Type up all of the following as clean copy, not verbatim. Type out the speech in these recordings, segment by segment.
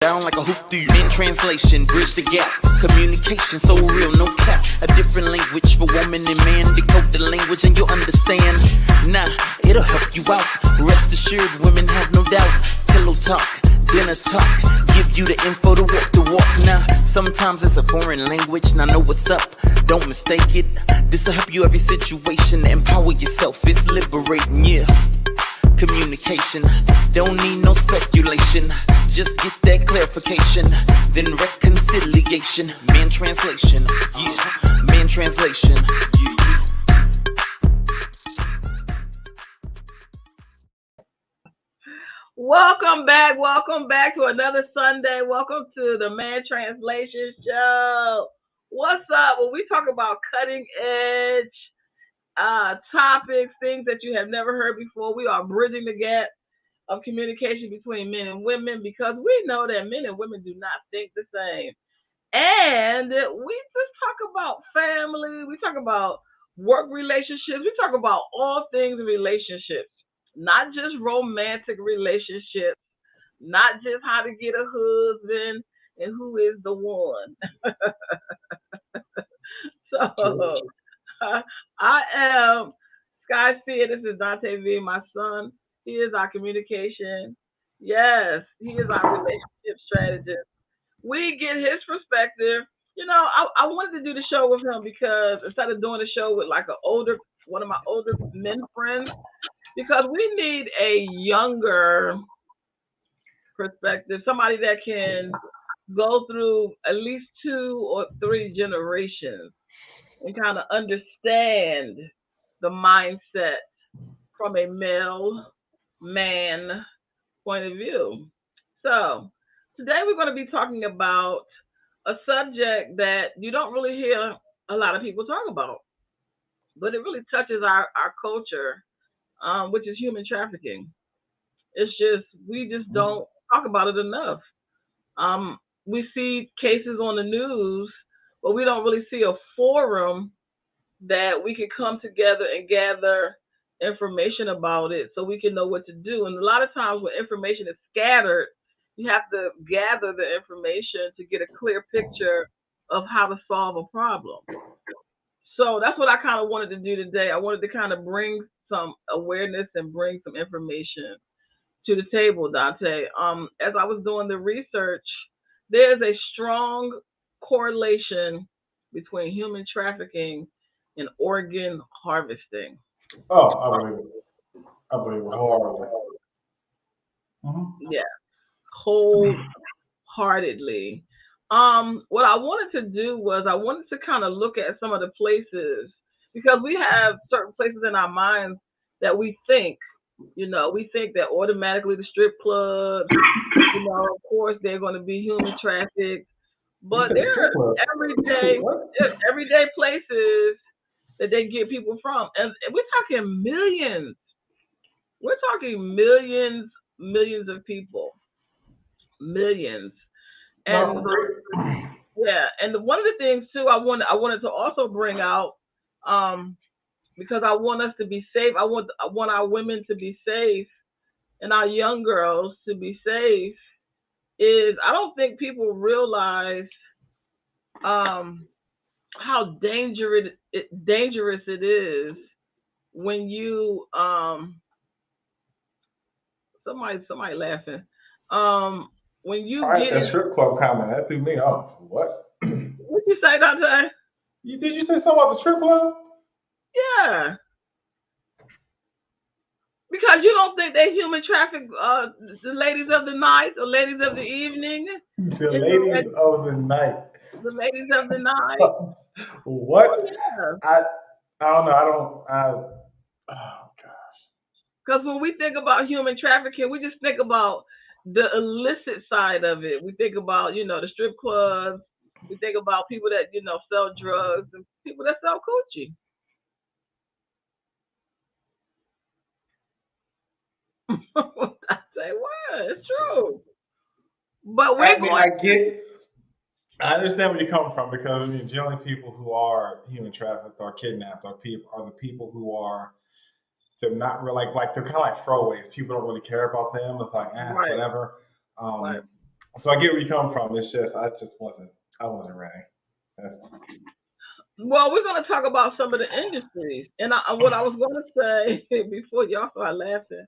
Down like a hoop through in translation, bridge the gap. Communication so real, no cap. A different language for woman and man. Decode the language and you'll understand. Nah, it'll help you out. Rest assured, women have no doubt. Pillow talk, dinner talk. Give you the info to walk the walk. Now, sometimes it's a foreign language. Now know what's up. Don't mistake it. This'll help you every situation. Empower yourself. It's liberating, yeah. Communication, don't need no speculation. Just get that clarification, then reconciliation. Man translation, yeah. Man translation, yeah. Welcome back to another Sunday. Welcome to the Man Translation Show. What's up? When we talk about cutting edge topics, things that you have never heard before, we are bridging the gap of communication between men and women, because we know that men and women do not think the same. And we just talk about family, we talk about work relationships, we talk about all things relationships, not just romantic relationships, not just how to get a husband and who is the one. So I am Sky Fear. This is Dante V, my son. He is our communication. Yes, he is our relationship strategist. We get his perspective. You know, I wanted to do the show with him because instead of doing the show with like one of my older men friends, because we need a younger perspective, somebody that can go through at least 2 or 3 generations and kind of understand the mindset from a male man point of view. So, today we're going to be talking about a subject that you don't really hear a lot of people talk about, but it really touches our culture, which is human trafficking. It's just, we just don't talk about it enough. We see cases on the news, but we don't really see a forum that we can come together and gather information about it so we can know what to do. And a lot of times when information is scattered, you have to gather the information to get a clear picture of how to solve a problem. So that's what I kind of wanted to do today. I wanted to kind of bring some awareness and bring some information to the table, Dante. As I was doing the research, there's a strong correlation between human trafficking and organ harvesting. Oh, I believe it wholeheartedly. Yeah, wholeheartedly. What I wanted to do was I wanted to kind of look at some of the places, because we have certain places in our minds that we think that automatically the strip clubs, of course they're going to be human trafficked, You but said there the strip club. are What? everyday places that they get people from, and we're talking millions. We're talking millions of people, millions. No, And agree. yeah, and one of the things too I wanted to also bring out, um, because I want us to be safe. I want our women to be safe and our young girls to be safe. Is I don't think people realize um, how dangerous it is when you somebody laughing, um when All you right, get that in. strip club comment that threw me off. What? What you say, Dante? Did you say something about the strip club? Yeah, because you don't think they human traffic the ladies of the night or ladies of the evening The in the ladies of the night. the ladies of the night. Oh What? yeah, I I don't know. I don't. Oh God. because when we think about human trafficking, we just think about the illicit side of it. We think about the strip clubs. We think about people that sell drugs and people that sell coochie. I say, what? It's true. But we're I mean, going I get. I understand where you're coming from because I mean, generally, people who are human trafficked or kidnapped are the people who are they're not really like they're kind of like throwaways. People don't really care about them. It's like right, whatever. right. Um, So I get where you come from. It's just I wasn't ready. That's, Well, we're going to talk about some of the industries, and what I was going to say before y'all start laughing.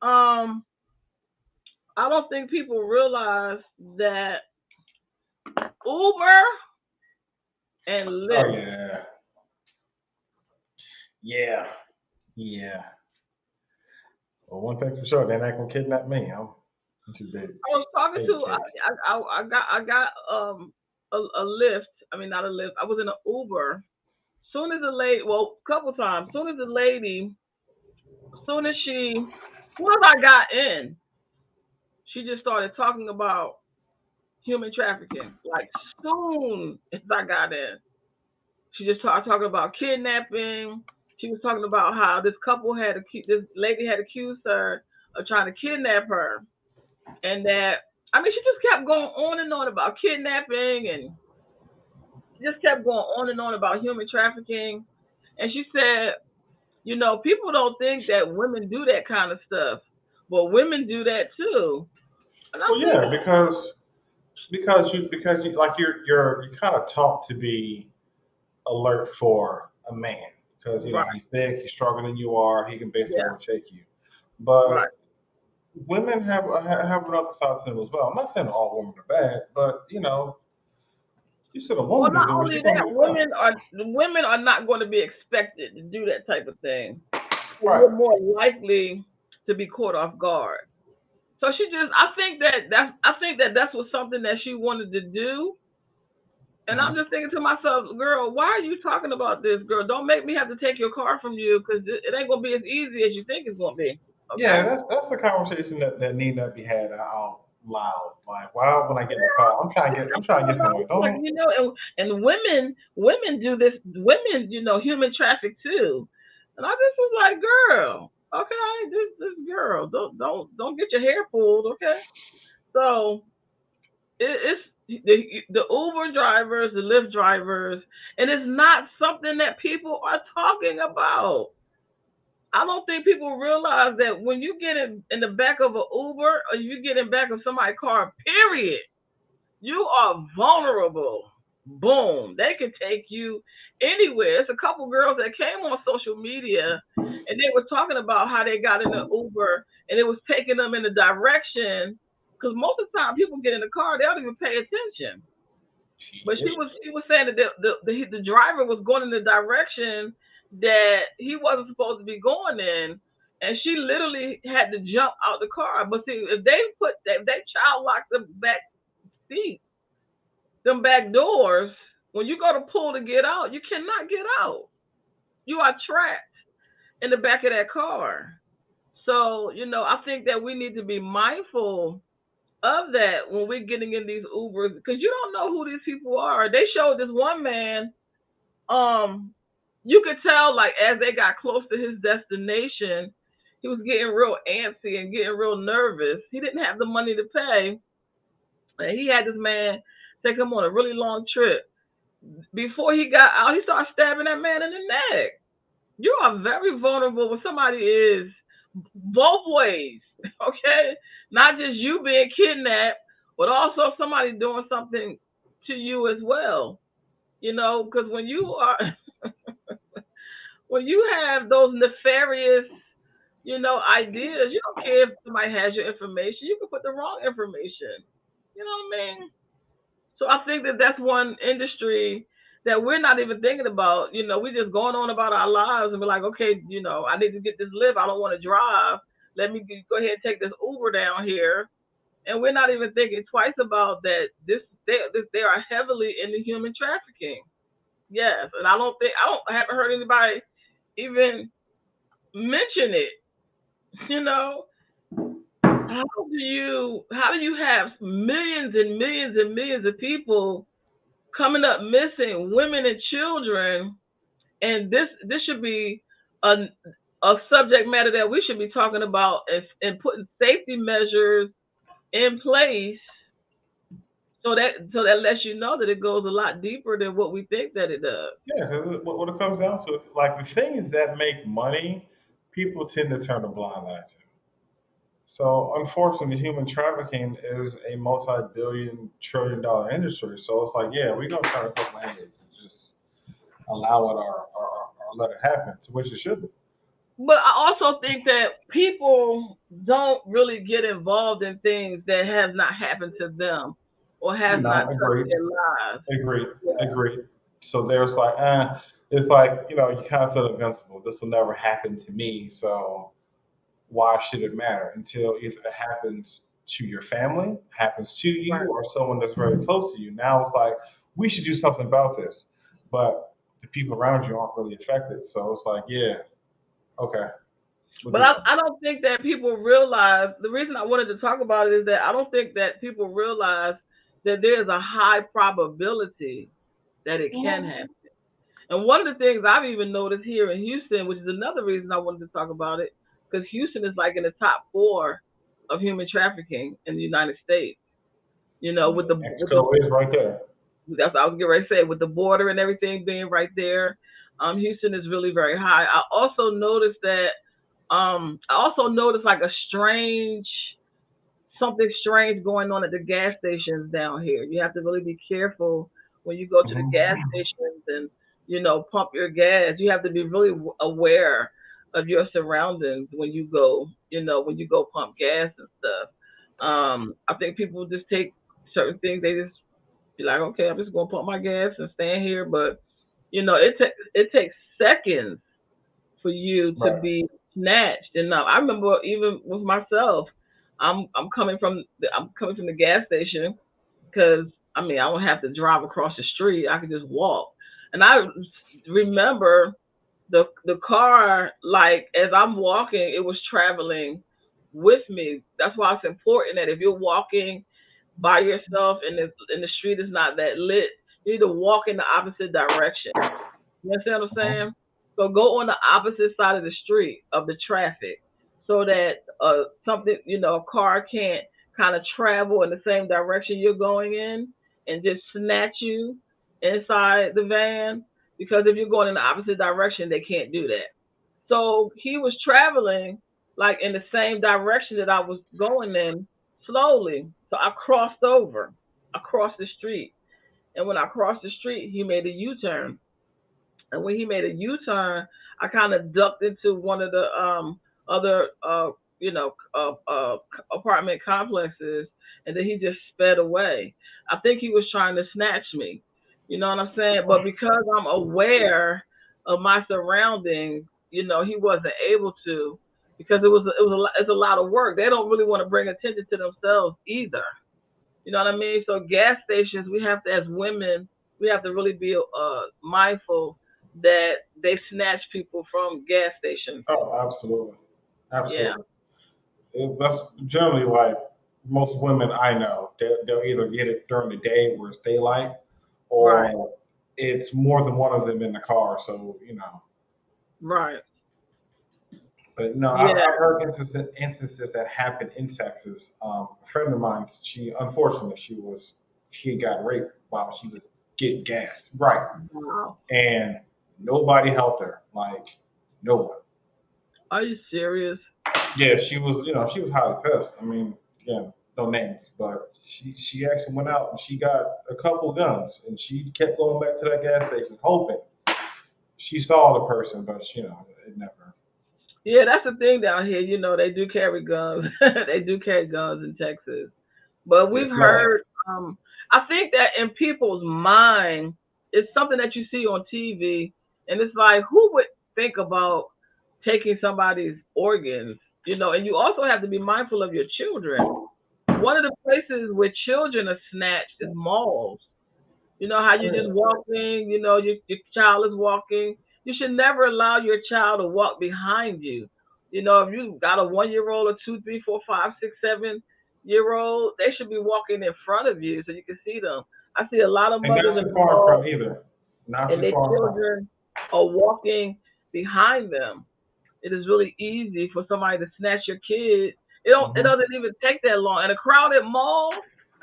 Um, I don't think people realize that Uber and oh Lyft. yeah, yeah, yeah. Well, one thing's for sure, they're not gonna kidnap me. I'm too big. I was talking Big to cake. I got a Lyft. I mean not a Lyft. I was in an Uber. Soon as the lady, well, a couple times. Soon as the lady, soon as she, soon as I got in, she just started talking about human trafficking. Like soon as I got in, she just started talking about kidnapping. She was talking about how this lady had accused her of trying to kidnap her, and that I mean she just kept going on and on about kidnapping, and she just kept going on and on about human trafficking. And she said, people don't think that women do that kind of stuff, but women do that too. And I Well, said, yeah, because you like you kind of taught to be alert for a man because right, he's big, he's stronger than you are, he can basically yeah, overtake you. right. But women have another side to them as well. I'm not saying all women are bad, but you said a Well, woman can not do it, only she's gonna that, get caught. women are not going to be expected to do that type of thing. So Right. you're more likely to be caught off guard. So she just, I think that that's was something that she wanted to do. And I'm Mhm. just thinking to myself, girl, why are you talking about this, girl? Don't make me have to take your car from you because it ain't gonna be as easy as you think it's gonna be. Yeah, Okay? that's the conversation that need not be had out loud. Like, why when I get in the car, I'm trying to get somewhere. Like, Don't and women do this. Women, human traffic too. And I just was like, girl, okay, this girl, don't get your hair pulled, okay? So it's the Uber drivers, the Lyft drivers, and it's not something that people are talking about. I don't think people realize that when you get in the back of an Uber or you get in back of somebody's car, period, you are vulnerable. Boom. They can take you anywhere. It's a couple girls that came on social media and they were talking about how they got in the Uber and it was taking them in a direction. Because most of the time people get in the car, they don't even pay attention. But shit. she was saying that the driver was going in the direction that he wasn't supposed to be going in. And she literally had to jump out the car. But see, if they child lock the back seat, them back doors, when you go to pull to get out, you cannot get out. You are trapped in the back of that car. So, I think that we need to be mindful of that when we're getting in these Ubers because you don't know who these people are. They showed this one man, um, you could tell like as they got close to his destination, he was getting real antsy and getting real nervous. He didn't have the money to pay, and he had this man take him on a really long trip. Before he got out, he started stabbing that man in the neck. You are very vulnerable when somebody is both ways, okay? Not just you being kidnapped, but also somebody doing something to you as well. Because when you have those nefarious, ideas, you don't care if somebody has your information. You can put the wrong information. You know what I mean? So I think that that's one industry that we're not even thinking about. We just going on about our lives and be like, okay, I need to get this lift. I don't want to drive. Let me go ahead and take this Uber down here. And we're not even thinking twice about that. They are heavily into human trafficking. Yes, and I haven't heard anybody even mention it. You know, how do you have millions and millions and millions of people coming up missing, women and children, and this should be a a subject matter that we should be talking about and putting safety measures in place so that lets you know that it goes a lot deeper than what we think that it does. Yeah, 'cause what it comes down to, like the things that make money, people tend to turn a blind eye to. So unfortunately, human trafficking is a multi-billion, trillion-dollar industry. So it's like, yeah, we're gonna turn a couple heads and just allow it or let it happen, to which it should be. But I also think that people don't really get involved in things that have not happened to them or has not No, touched agreed, their lives. agreed, Yeah, agreed. So there's like, it's like, you kind of feel invincible. This will never happen to me. So why should it matter until either it happens to your family, happens to right. you, or someone that's very close to you? Now it's like we should do something about this, but the people around you aren't really affected. So it's like, yeah, okay, we'll But do something. I don't think that people realize the reason I wanted to talk about it is that I don't think that people realize that there's a high probability that it can happen. And one of the things I've even noticed here in Houston, which is another reason I wanted to talk about it, because Houston is like in the top four of human trafficking in the United States. You know, Yeah, with the Mexico is right there. that's what I was getting ready to say, with the border and everything being right there. Houston is really very high. I also noticed like a strange something strange going on at the gas stations down here. You have to really be careful when you go to the gas Mhm. stations and pump your gas. You have to be really aware of your surroundings when you go, when you go pump gas and stuff. I think people just take certain things. They just be like, okay, I'm just gonna pump my gas and stand here. But it takes seconds for you to Right. be snatched. And now I remember even with myself, I'm coming from the gas station because I mean I don't have to drive across the street. I can just walk. And I remember the car, like as I'm walking, it was traveling with me. That's why it's important that if you're walking by yourself and the street is not that lit, you need to walk in the opposite direction. You understand what I'm Mhm. saying? So go on the opposite side of the street of the traffic so that a car can't kind of travel in the same direction you're going in and just snatch you inside the van. Because if you're going in the opposite direction, they can't do that. So he was traveling like in the same direction that I was going in slowly. So I crossed over. I crossed the street. And when I crossed the street, he made a U turn. And when he made a U-turn, I kind of ducked into one of the other, apartment complexes, and then he just sped away. I think he was trying to snatch me. You know what I'm saying? But because I'm aware of my surroundings, he wasn't able to because it's a lot of work. They don't really want to bring attention to themselves either. You know what I mean? So gas stations, we have to, as women, we have to really be mindful that they snatch people from gas stations. Oh, absolutely, Yeah, absolutely. That's generally like most women I know. They'll either get it during the day where it's daylight, right, or it's more than one of them in the car. So right. but no, Yeah, I've heard instances that happened in Texas. A friend of mine, she unfortunately she got raped while she was getting gas, right? wow. And nobody helped her, like no one. Are you serious? Yeah, she was highly pissed. I mean, yeah, no names, but she actually went out and she got a couple guns and she kept going back to that gas station hoping she saw the person, but it never. Yeah, that's the thing down here. They do carry guns. They do carry guns in Texas. But we've It's bad. heard, I think that in people's mind, it's something that you see on TV, and it's like, who would think about taking somebody's organs? And you also have to be mindful of your children. One of the places where children are snatched is malls. You know how you're Oh, just yeah. walking, your child is walking. You should never allow your child to walk behind you. If you got a 1 year old or two, three, four, five, six, 7 year old, they should be walking in front of you so you can see them. I see a lot of And mothers not in too the far in mall front either. Not and too their far in front. children are walking behind them. It is really easy for somebody to snatch your kid. It Hmm. doesn't even take that long. In a crowded mall,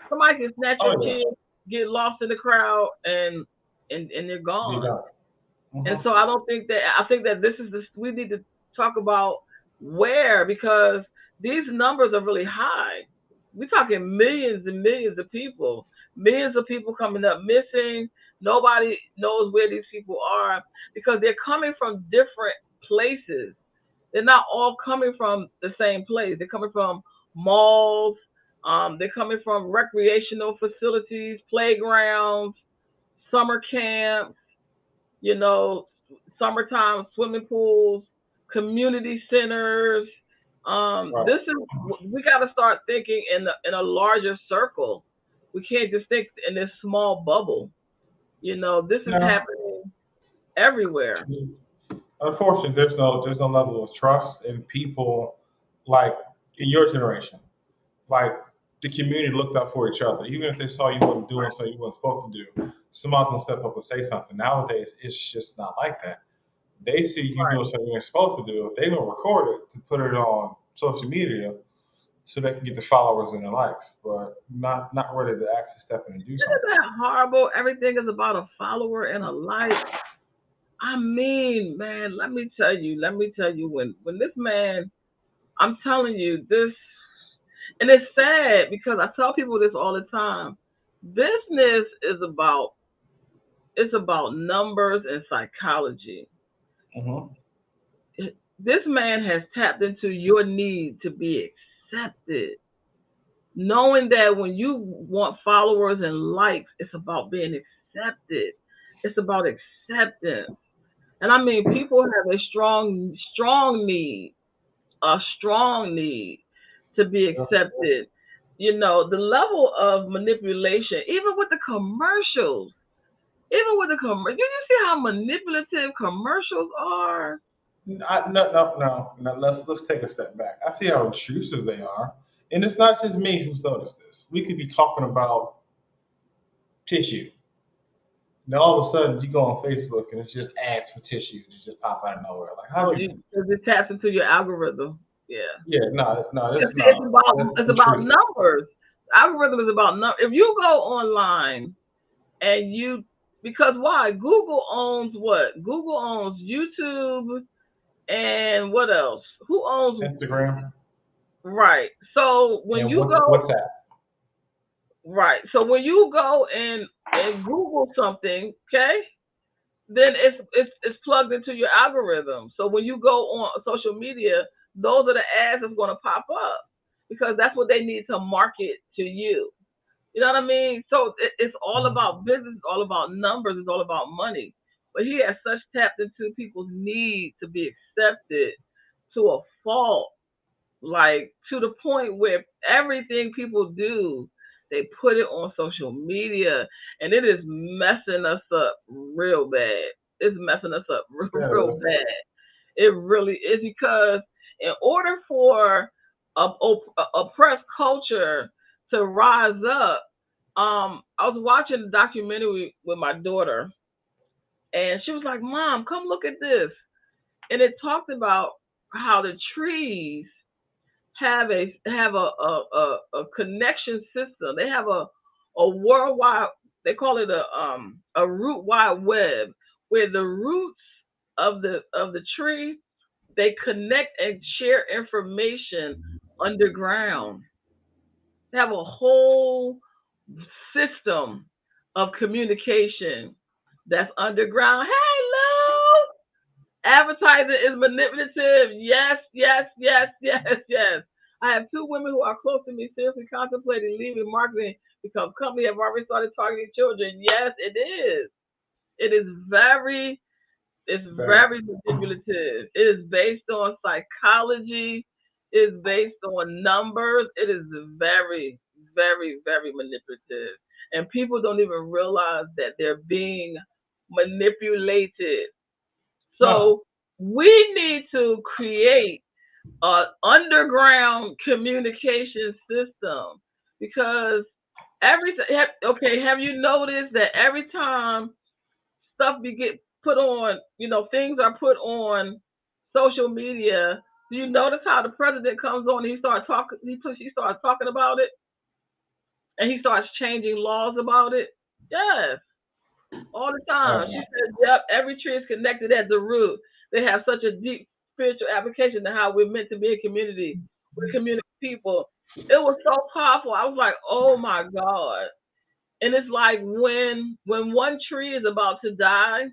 somebody can snatch Oh your yeah, kid, get lost in the crowd, and they're be gone. done. And Hmm. so I think that this is we need to talk about where, because these numbers are really high. We're talking millions and millions of people, millions of people coming up missing. Nobody knows where these people are because they're coming from different places. They're not all coming from the same place. They're coming from malls. They're coming from recreational facilities, playgrounds, summer camps, you know, summertime swimming pools, community centers. Right. This is we got to start thinking in a larger circle. We can't just think in this small bubble. This is Now, happening everywhere. unfortunately, there's no level of trust in people like in your generation. Like the community looked out for each other. Even if they saw you wasn't doing something you wasn't supposed to do, somebody's gonna step up and say something. Nowadays, it's just not like that. They see you Right. doing something you're supposed to do, they're gonna record it to put it on social media so they can get the followers and the likes, but not ready to actually step in and do Isn't something. that horrible? Everything is about a follower and a like. I mean, man, let me tell you when this man, I'm telling you this, and it's sad because I tell people this all the time. Business is about it's about numbers and psychology. Hmm. This man has tapped into your need to be accepted, knowing that when you want followers and likes, it's about being accepted. It's about acceptance. And I mean, people have a strong need to be accepted. The level of manipulation, even with the commercials, did you see how manipulative commercials are? No. Let's take a step back. I see how intrusive they are, and it's not just me who's noticed this. We could be talking about tissue. Now all of a sudden you go on Facebook and it's just ads for tissue that just pop out of nowhere. Like, how'd Oh, you? because it taps into your algorithm. Yeah. Yeah, no, It's, that's it's no, about that's it's about intrusive. numbers. Algorithm is about numbers. If you go online and because why? Google owns what? Google owns YouTube and what else? Who owns Instagram right? So when and you what's go WhatsApp. right, so when you go and Google something, okay, then it's plugged into your algorithm. So when you go on social media, those are the ads that's going to pop up because that's what they need to market to you. You know what I mean? So it's all about business, it's all about numbers, it's all about money. But he has such tapped into people's need to be accepted to a fault, like to the point where everything people do, they put it on social media, and it is messing us up real bad. It's messing us up Yeah, real bad. It really is because in order for a oppressed culture to rise up, I was watching a documentary with my daughter, and she was like, "Mom, come look at this," and it talked about how the trees have a connection system. They have a worldwide. They call it a root wide web, where the roots of the tree, they connect and share information underground. They have a whole system of communication that's underground. Hello, advertising is manipulative. Yes, yes, yes, yes, yes. I have two women who are close to me seriously contemplating leaving marketing because company have already started targeting children. Yes, it is. It is it's very. very manipulative. It is based on psychology. It is based on numbers. It is very, very, very manipulative. And people don't even realize that they're being manipulated. No, So we need to create an underground communication system because okay, have you noticed that every time stuff be get put on, things are put on social media, do you notice how the president comes on and he starts talking about it and he starts changing laws about it? Yes, all the time. She no. said, "Yep, every tree is connected at the root. They have such a deep spiritual application to how we're meant to be a community." with community people. It was so powerful. I was like, oh my God. And it's like when one tree is about to die,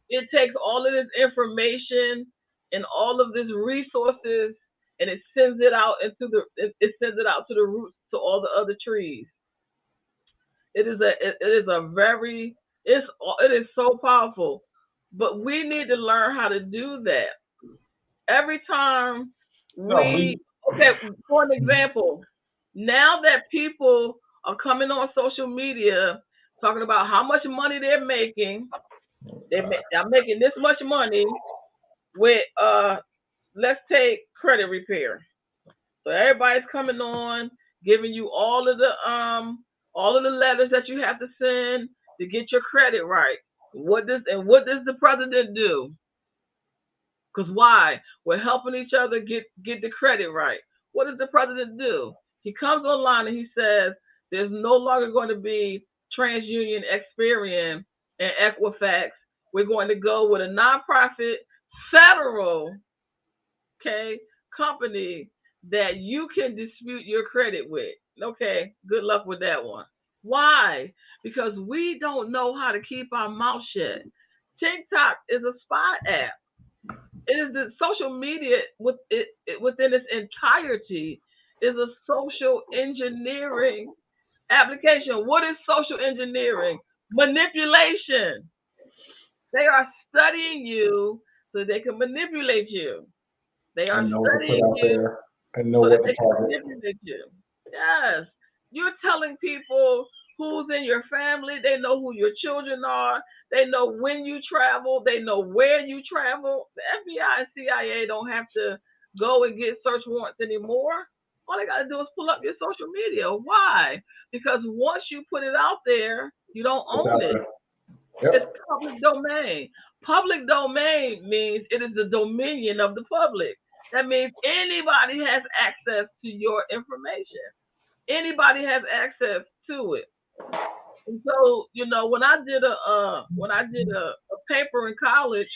it takes all of this information and all of these resources and it sends it out it sends it out to the roots to all the other trees. It is a very it is so powerful. But we need to learn how to do that. Every time No, we okay, for an example, now that people are coming on social media talking about how much money they're making, they're making this much money with let's take credit repair. So everybody's coming on, giving you all of the letters that you have to send to get your credit right. What does the president do? Because why? We're helping each other get the credit right. What does the president do? He comes online and he says there's no longer going to be TransUnion, Experian, and Equifax. We're going to go with a nonprofit federal, okay, company that you can dispute your credit with. Okay, good luck with that one. Why? Because we don't know how to keep our mouth shut. TikTok is a spy app. It is the social media within its entirety is a social engineering application. What is social engineering? Manipulation. They are studying you so they can manipulate you. They are and know what to put studying out you there and know so that what to they can target. manipulate you. Yes. You're telling people who's in your family. They know who your children are. They know when you travel. They know where you travel. The FBI and CIA don't have to go and get search warrants anymore. All they got to do is pull up your social media. Why? Because once you put it out there, you don't It's own out it. there. It's Yep. public domain. Public domain means it is the dominion of the public. That means anybody has access to your information. Anybody has access to it. And so, when I did a paper in college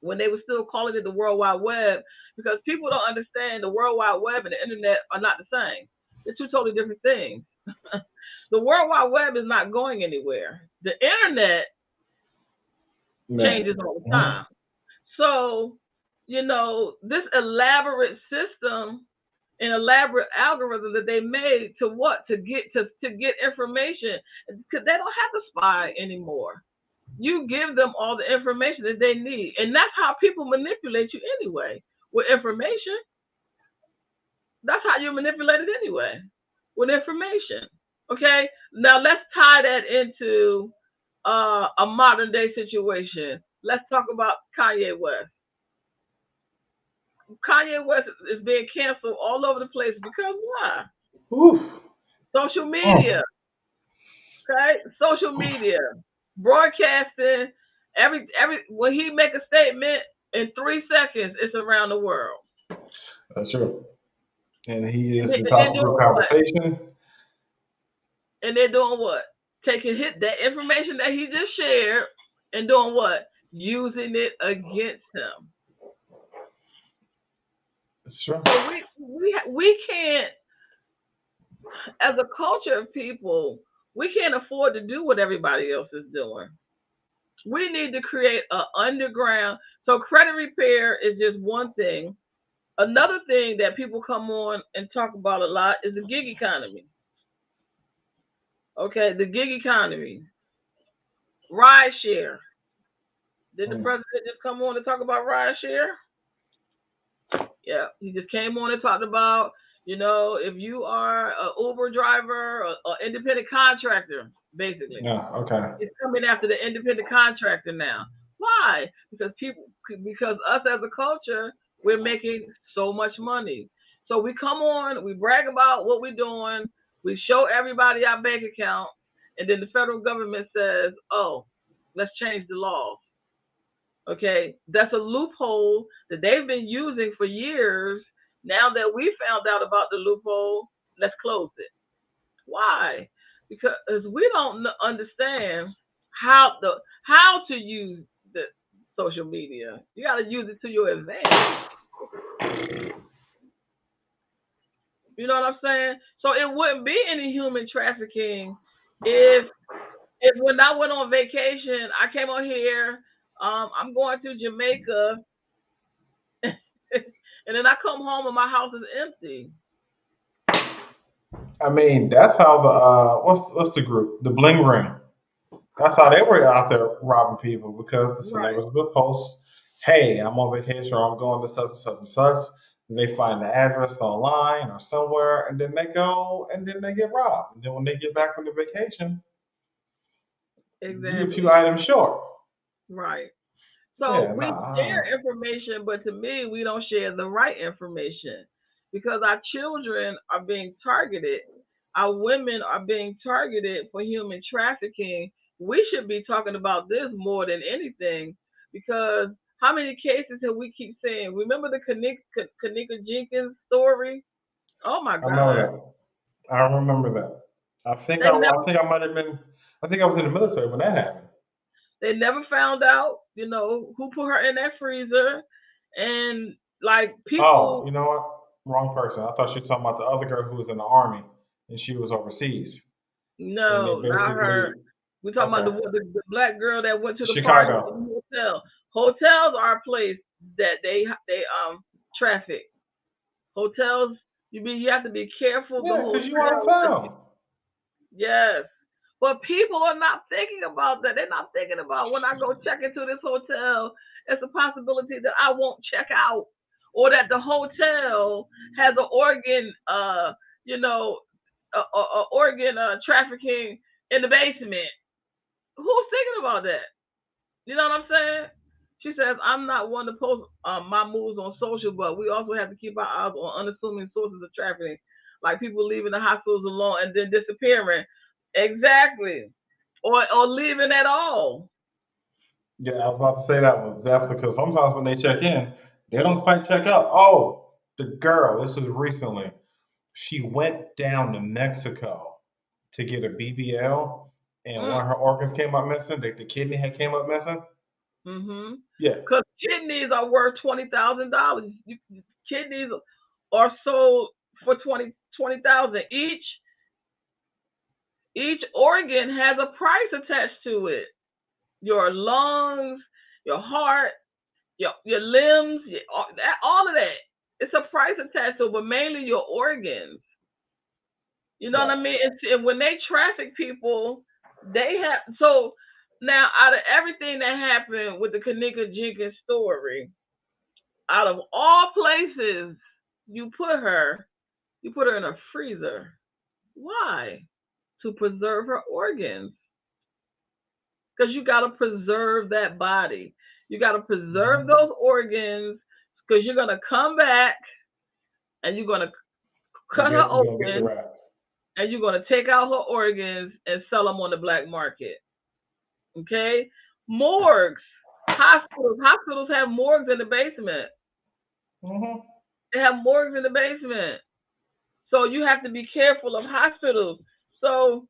when they were still calling it the World Wide Web, because people don't understand the World Wide Web and the internet are not the same. They're two totally different things. The World Wide Web is not going anywhere. The internet Man. changes all the Mhm. time. So, this elaborate system and elaborate algorithm that they made to what to get information because they don't have to spy anymore. You give them all the information that they need, and that's how people manipulate you anyway with information. That's how you're manipulated anyway with information. Okay, now let's tie that into a modern day situation. Let's talk about Kanye West. Kanye West is being canceled all over the place because why? Oof. Social media, Mm. okay? Social media, broadcasting. Every when he make a statement in 3 seconds, it's around the world. That's true. And he And is the they're topic of doing what? conversation. And they're doing what? Taking that information that he just shared and doing what? Using it against him. It's true. So we can't, as a culture of people, we can't afford to do what everybody else is doing. We need to create an underground. So credit repair is just one thing. Another thing that people come on and talk about a lot is the gig economy. Okay, the gig economy, ride share. Did the Mm. president just come on and talk about ride share? Yeah, he just came on and talked about, if you are an Uber driver or independent contractor, basically. Yeah. Okay. It's coming after the independent contractor now. Why? Because us as a culture, we're making so much money. So we come on, we brag about what we're doing, we show everybody our bank account, and then the federal government says, "Oh, let's change the law." Okay, that's a loophole that they've been using for years. Now that we found out about the loophole, let's close it. Why? Because we don't understand how the how to use the social media. You got to use it to your advantage. You know what I'm saying? So it wouldn't be any human trafficking if when I went on vacation, I came on here. I'm going to Jamaica, and then I come home and my house is empty. I mean, that's how the what's the group? The Bling Ring. That's how they were out there robbing people because the Right. celebrities would post, "Hey, I'm on vacation or I'm going to such and such and such." And they find the address online or somewhere, and then they go and then they get robbed. And then when they get back from the vacation, you a few Exactly. items short. Right. So Yeah, we nah. share information, but to me, we don't share the right information because our children are being targeted. Our women are being targeted for human trafficking. We should be talking about this more than anything because how many cases have we keep saying? Remember the Kanika Jenkins story? Oh my I remember God. that. I remember that. They I never think I might have been. I think I was in the military when that happened. they never found out, who put her in that freezer. And like Oh, people you know what? Wrong person. I thought you were talking about the other girl who was in the army and she was overseas. And they No, not her. basically, We're talking about okay, the black girl that went to the party in Chicago. the hotel. Hotels are a place that they traffic. Hotels, you have to be careful. The Yeah, because you out of hotel, town. yes. But people are not thinking about that. They're not thinking about when I go check into this hotel, it's a possibility that I won't check out, or that the hotel has an organ, you know, organ trafficking in the basement. Who's thinking about that? You know what I'm saying? She says, I'm not one to post my moves on social, but we also have to keep our eyes on unassuming sources of trafficking, like people leaving the hospitals alone and then disappearing. Exactly. Or leaving at all. Yeah, I was about to say that one definitely because sometimes when they check in, they don't quite check out. Oh, the girl, this was recently. She went down to Mexico to get a BBL, and Mm, one of her organs came up missing. The kidney had came up missing. mm-hmm. Yeah, Because kidneys are worth $20,000. Kidneys are sold for 20,000 each. Each organ has a price attached to it. Your lungs, your heart, your limbs, all of that. It's a price attached to it, but mainly your organs. You know what right. I mean? And when they traffic people, they have so now out of everything that happened with the Kanika Jenkins story, out of all places you put her, you put her in a freezer. Why? To preserve her organs. Because you got to preserve that body. You got to preserve Mhm. those organs because you're going to come back and you're going to cut her You're gonna get the open rest. and you're going to take out her organs and sell them on the black market. Okay? Morgues, hospitals have morgues in the basement. Hmm. They have morgues in the basement. So you have to be careful of hospitals. So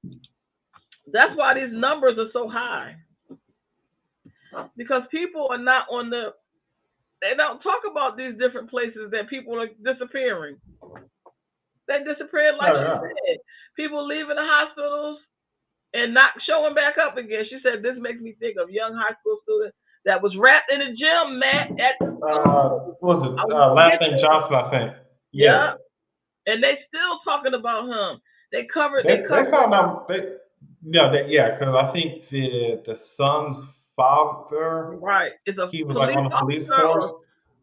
that's why these numbers are so high because people are not on they don't talk about these different places that people are disappearing. They disappeared, like Oh she yeah. said. People leaving the hospitals and not showing back up again. She said, this makes me think of young high school student that was wrapped in a gym mat at the school. What was I it will last forget name this. Johnson? I think. Yeah. Yeah, And they still talking about him. They they covered found out yeah because I think the son's father, right. It's a he was like police on the police officer force, or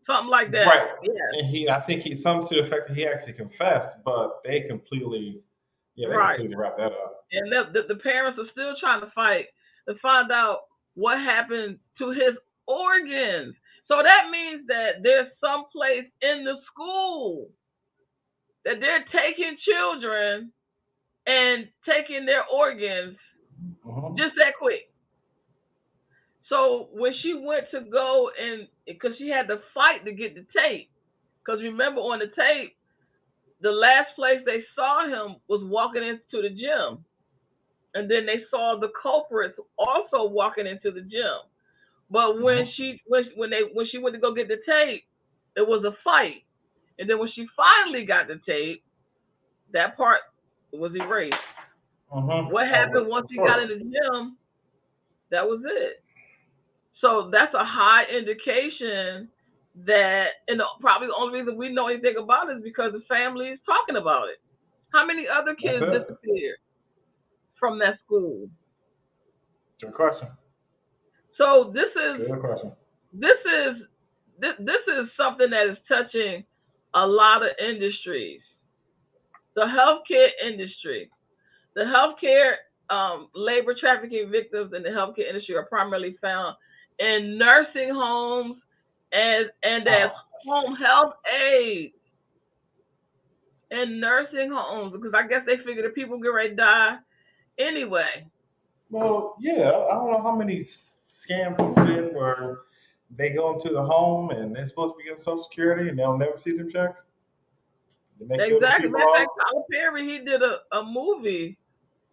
something like that. right? Yes. And I think he something to the effect that he actually confessed, but they Right. completely wrapped that up. And the parents are still trying to fight to find out what happened to his organs. So that means that there's some place in the school that they're taking children and taking their organs Hmm. just that quick. So when she went to go and because she had to fight to get the tape, because remember on the tape, the last place they saw him was walking into the gym, and then they saw the culprits also walking into the gym. But when Hmm. she when she went to go get the tape, it was a fight. And then when she finally got the tape, That part was erased. What happened once Of he got course. in the gym? That was it. So that's a high indication that, and probably the only reason we know anything about it is because the family is talking about it. How many other That's kids it. disappeared from that school? Good question. So this is Good question. this is this is something that is touching a lot of industries. The healthcare industry, the healthcare labor trafficking victims in the healthcare industry are primarily found in nursing homes and as Oh, home health aides in nursing homes because I guess they figure that people get ready to die anyway. well, yeah. I don't know how many scams it's been where they go into the home and they're supposed to be getting Social Security and they'll never see them checks. Then they kill them Exactly. people Matter of fact, off. Tyler Perry he did a movie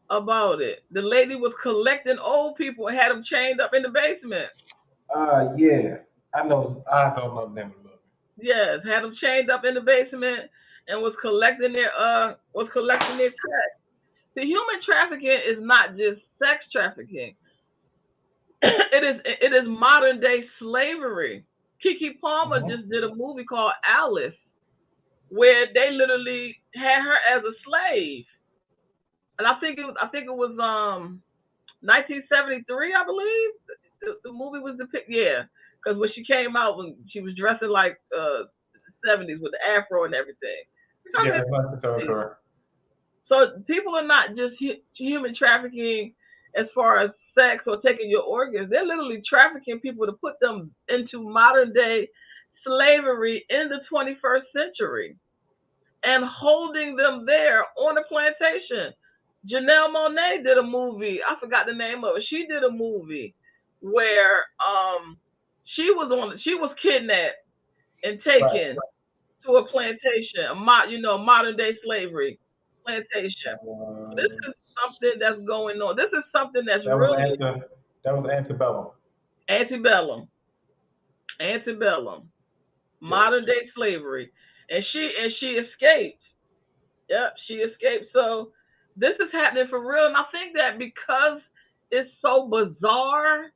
about it. The lady was collecting old people and had them chained up in the basement. Yeah. I know. I don't know the name of the movie. Yes, had them chained up in the basement and was collecting their check. The human trafficking is not just sex trafficking. it is modern day slavery. Kiki Palmer Hmm. just did a movie called Alice where they literally had her as a slave. And I think it was 1973, I believe. The movie was depicted, yeah, because when she came out, when she was dressing like 70s with the afro and everything. Yeah, it's not sorry. So people are not just human trafficking as far as sex or taking your organs. They're literally trafficking people to put them into modern day slavery in the 21st century and holding them there on a plantation. Janelle Monae did a movie. I forgot the name of it. She did a movie where she was kidnapped and Right. taken to a plantation, modern day slavery plantation. That This is was something that's going on. This is something that's that was really antebellum. antebellum, antebellum, Yeah. modern day slavery, and she escaped. Yep, she escaped. So this is happening for real, and I think that because it's so bizarre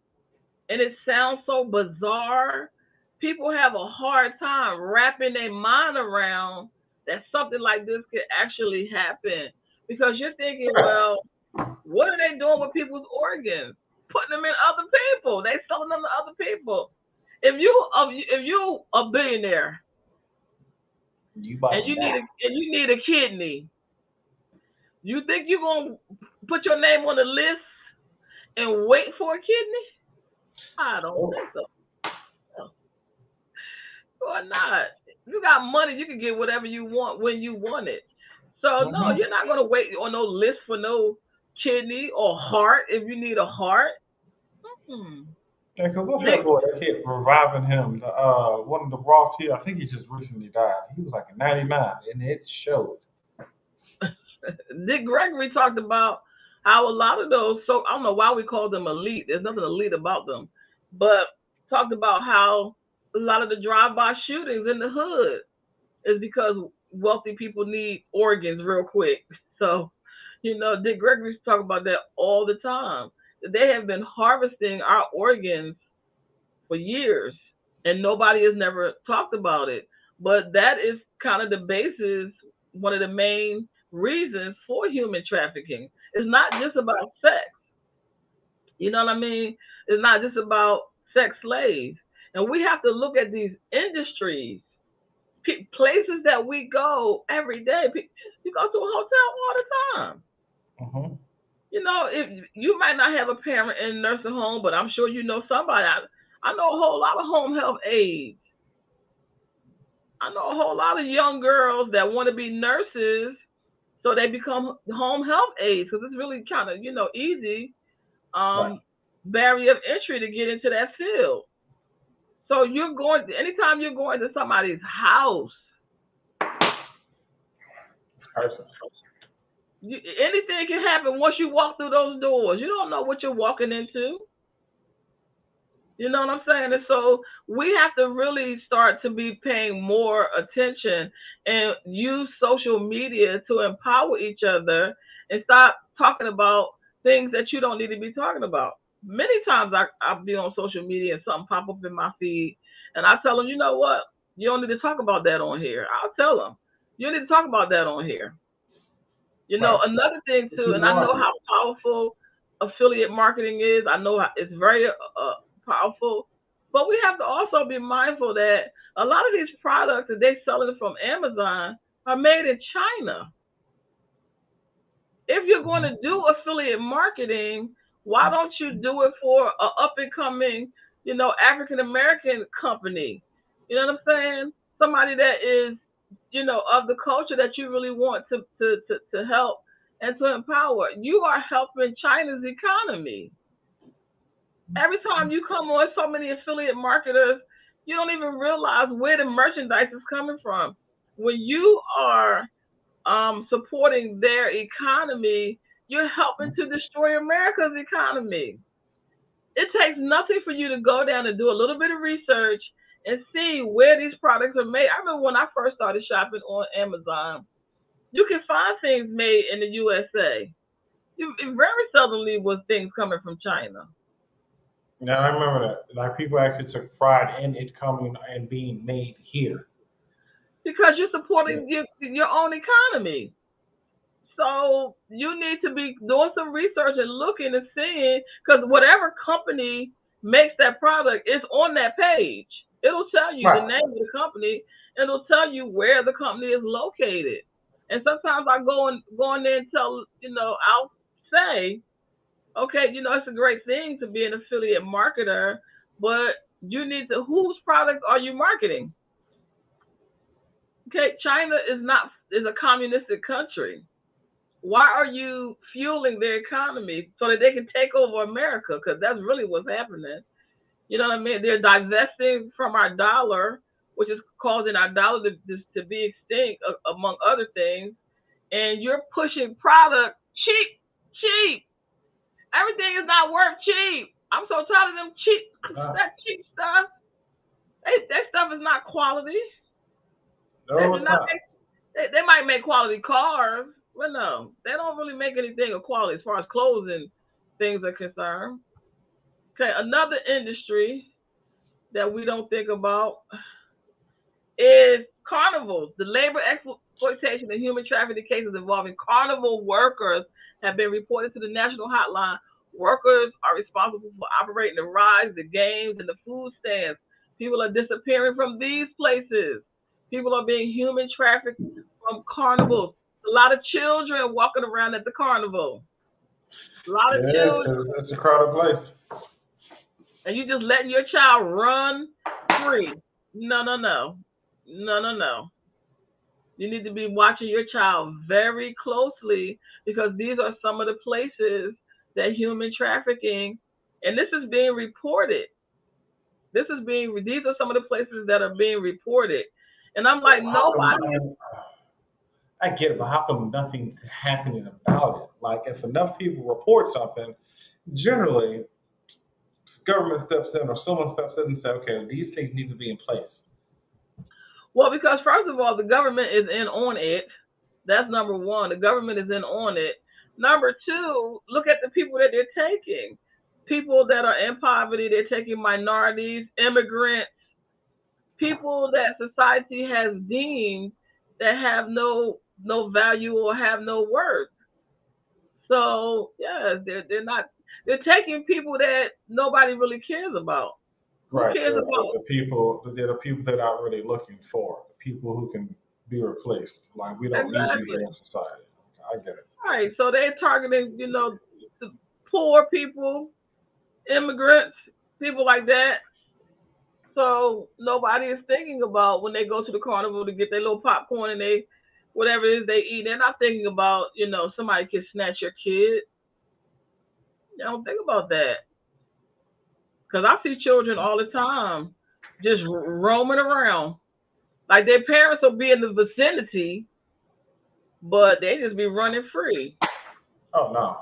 and it sounds so bizarre, people have a hard time wrapping their mind around that something like this could actually happen. Because you're thinking, Right. well, what are they doing with people's organs? Putting them in other people. They selling them to other people. If you a billionaire You and about to you need die. a kidney, you think you're gonna put your name on the list and wait for a kidney? I don't Oh. think so. No, or not. If you got money, you can get whatever you want when you want it. So no, Mm-hmm. you're not gonna wait on no list for no kidney or heart if you need a heart. Hmm. Yeah, cause what's that Nick, boy that kept reviving him? The, one of the Roth here, I think he just recently died. He was like a 99, and it showed. Nick Gregory talked about how a lot of those, so I don't know why we call them elite. There's nothing elite about them, but talked about how a lot of the drive-by shootings in the hood is because wealthy people need organs real quick. So, Dick Gregory's talk about that all the time. They have been harvesting our organs for years, and nobody has never talked about it. But that is kind of the basis, one of the main reasons for human trafficking. It's not just about sex. You know what I mean? It's not just about sex slaves. And we have to look at these industries, places that we go every day. You go to a hotel all the time. Mm-hmm. If you might not have a parent in a nursing home, but I'm sure you know somebody. I know a whole lot of home health aides. I know a whole lot of young girls that want to be nurses, so they become home health aides because it's really kind of easy Right. um, barrier of entry to get into that field. So anytime you're going to somebody's house, It's personal. anything can happen once you walk through those doors. You don't know what you're walking into. You know what I'm saying? And so we have to really start to be paying more attention and use social media to empower each other and stop talking about things that you don't need to be talking about. Many times I'll be on social media and something pop up in my feed and I tell them, you know what? You don't need to talk about that on here. I'll tell them, you don't need to talk about that on here. You know, Right. another thing But too, keep and I know watching. how powerful affiliate marketing is. I know it's very powerful, but we have to also be mindful that a lot of these products that they selling from Amazon are made in China. If you're going to do affiliate marketing, why don't you do it for a up and coming, African American company? You know what I'm saying? Somebody that is, of the culture that you really want to help and to empower. You are helping China's economy. Every time you come on so many affiliate marketers, you don't even realize where the merchandise is coming from. When you are supporting their economy, you're helping to destroy America's economy. It takes nothing for you to go down and do a little bit of research and see where these products are made. I remember when I first started shopping on Amazon, you can find things made in the USA. It very seldomly was things coming from China Now I remember that. Like people actually took pride in it coming and being made here. because you're Yeah. supporting your own economy. So you need to be doing some research and looking and seeing because whatever company makes that product is on that page. It'll tell you the Right. name of the company. It'll tell you where the company is located. And sometimes I go in there and tell I'll say, okay, it's a great thing to be an affiliate marketer, but you need to whose product are you marketing? Okay, China is a communistic country. Why are you fueling their economy so that they can take over America? Because that's really what's happening. You know what I mean? They're divesting from our dollar, which is causing our dollar to be extinct, among other things. And you're pushing product cheap, cheap. Everything is not worth cheap. I'm so tired of them cheap, Uh, that cheap stuff. That stuff is not quality. They no, do it's not not. make. They might make quality cars, but no, they don't really make anything of quality as far as clothes and things are concerned. Okay, another industry that we don't think about is carnivals. The labor exploitation and human trafficking cases involving carnival workers have been reported to the national hotline. Workers are responsible for operating the rides, the games, and the food stands. People are disappearing from these places. People are being human trafficked from carnivals. A lot of children walking around at the carnival. A lot of It is children, because it's a crowded place. and you just letting your child run free. No, no, no, no, no, no. You need to be watching your child very closely because these are some of the places that human trafficking, and this is being reported. These are some of the places that are being reported. And I'm like, Well, how come? nobody is. I get it, but how come nothing's happening about it? Like, if enough people report something, generally, government steps in or someone steps in and says, "Okay, these things need to be in place." Well, because first of all, the government is in on it. That's number one. The government is in on it. Number two, look at the people that they're taking. People that are in poverty, they're taking minorities, immigrants, people that society has deemed that have no value or have no worth. So yeah, they're not they're taking people that nobody really cares about. Who Right. cares about They're the people that I'm really looking for. The people who can be replaced. Like, we don't need you exactly? here in society. Okay, I get it. Right. So they're targeting, the poor people, immigrants, people like that. So nobody is thinking about when they go to the carnival to get their little popcorn and they whatever it is they eat. They're not thinking about, somebody can snatch your kid. They don't think about that. Because I see children all the time just roaming around. Like their parents will be in the vicinity, but they just be running free. Oh no.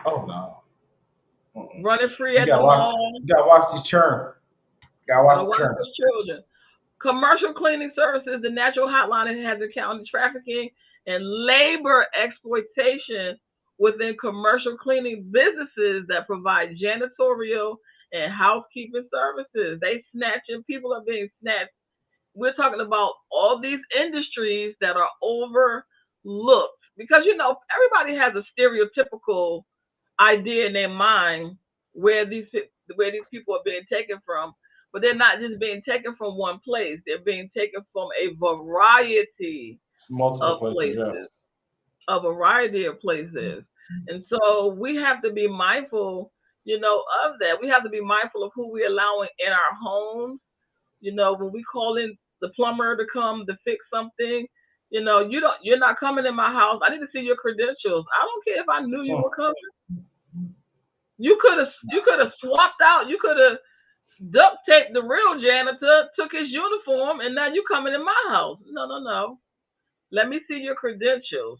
Oh no. running free You at the gotta watch. mall. You gotta watch these churn. You gotta Gotta watch the watch churn. those children. Commercial cleaning services, the natural hotline that has accounted trafficking and labor exploitation within commercial cleaning businesses that provide janitorial and housekeeping services. They snatching, people are being snatched. We're talking about all these industries that are overlooked because everybody has a stereotypical idea in their mind where these where these people are being taken from, but they're not just being taken from one place. They're being taken from a variety Multiple of places. Yes. places, a variety of places. And so we have to be mindful, of that. We have to be mindful of who we're allowing in our homes. When we call in the plumber to come to fix something, you're not coming in my house. I need to see your credentials. I don't care if I knew you Hmm. were coming. You could have swapped out. You could have duct taped the real janitor, took his uniform, and now you coming in my house. No, no, no. Let me see your credentials.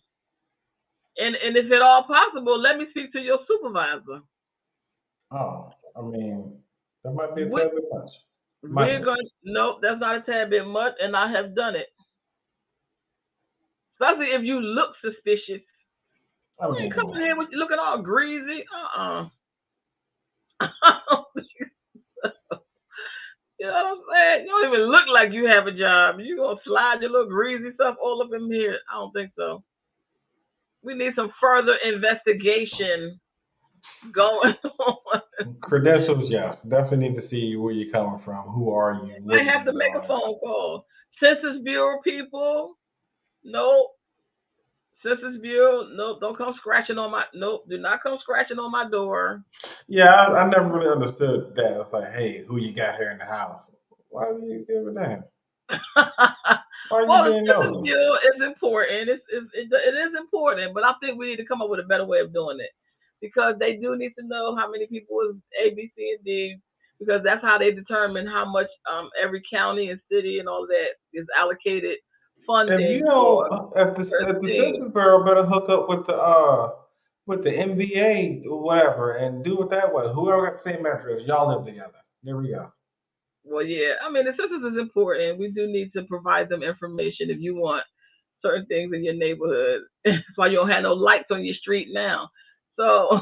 And if at all possible, let me speak to your supervisor. Oh, I mean, that might be a We, tad bit much. Might we're be. going nope, that's not a tad bit much, and I have done it. Especially if you look suspicious. I You ain't mean, coming here with you looking all greasy. You know what I'm saying? You don't even look like you have a job. You gonna slide your little greasy stuff all up in here? I don't think so. We need some further investigation going on. credentials, yes. Definitely need to see where you're coming from. Who are you? What Might are have you to make a doing? phone call. Census Bureau people, no. Census Bureau, no. Don't come scratching on my. Nope. Do not come scratching on my door. Yeah, I never really understood that. It's like, hey, who you got here in the house? Why do you give a damn? Why are you Well, the being Census nosy? Bureau is important. It is important, but I think we need to come up with a better way of doing it because they do need to know how many people is A, B, C, and D because that's how they determine how much every county and city and all that is allocated If you funding for don't, if certain the things. Census Bureau better hook up with the MVA or whatever and do it that way. Whoever got the same address, y'all live together. There we go. Well, yeah, I mean the census is important. We do need to provide them information if you want certain things in your neighborhood. That's why you don't have no lights on your street now. So,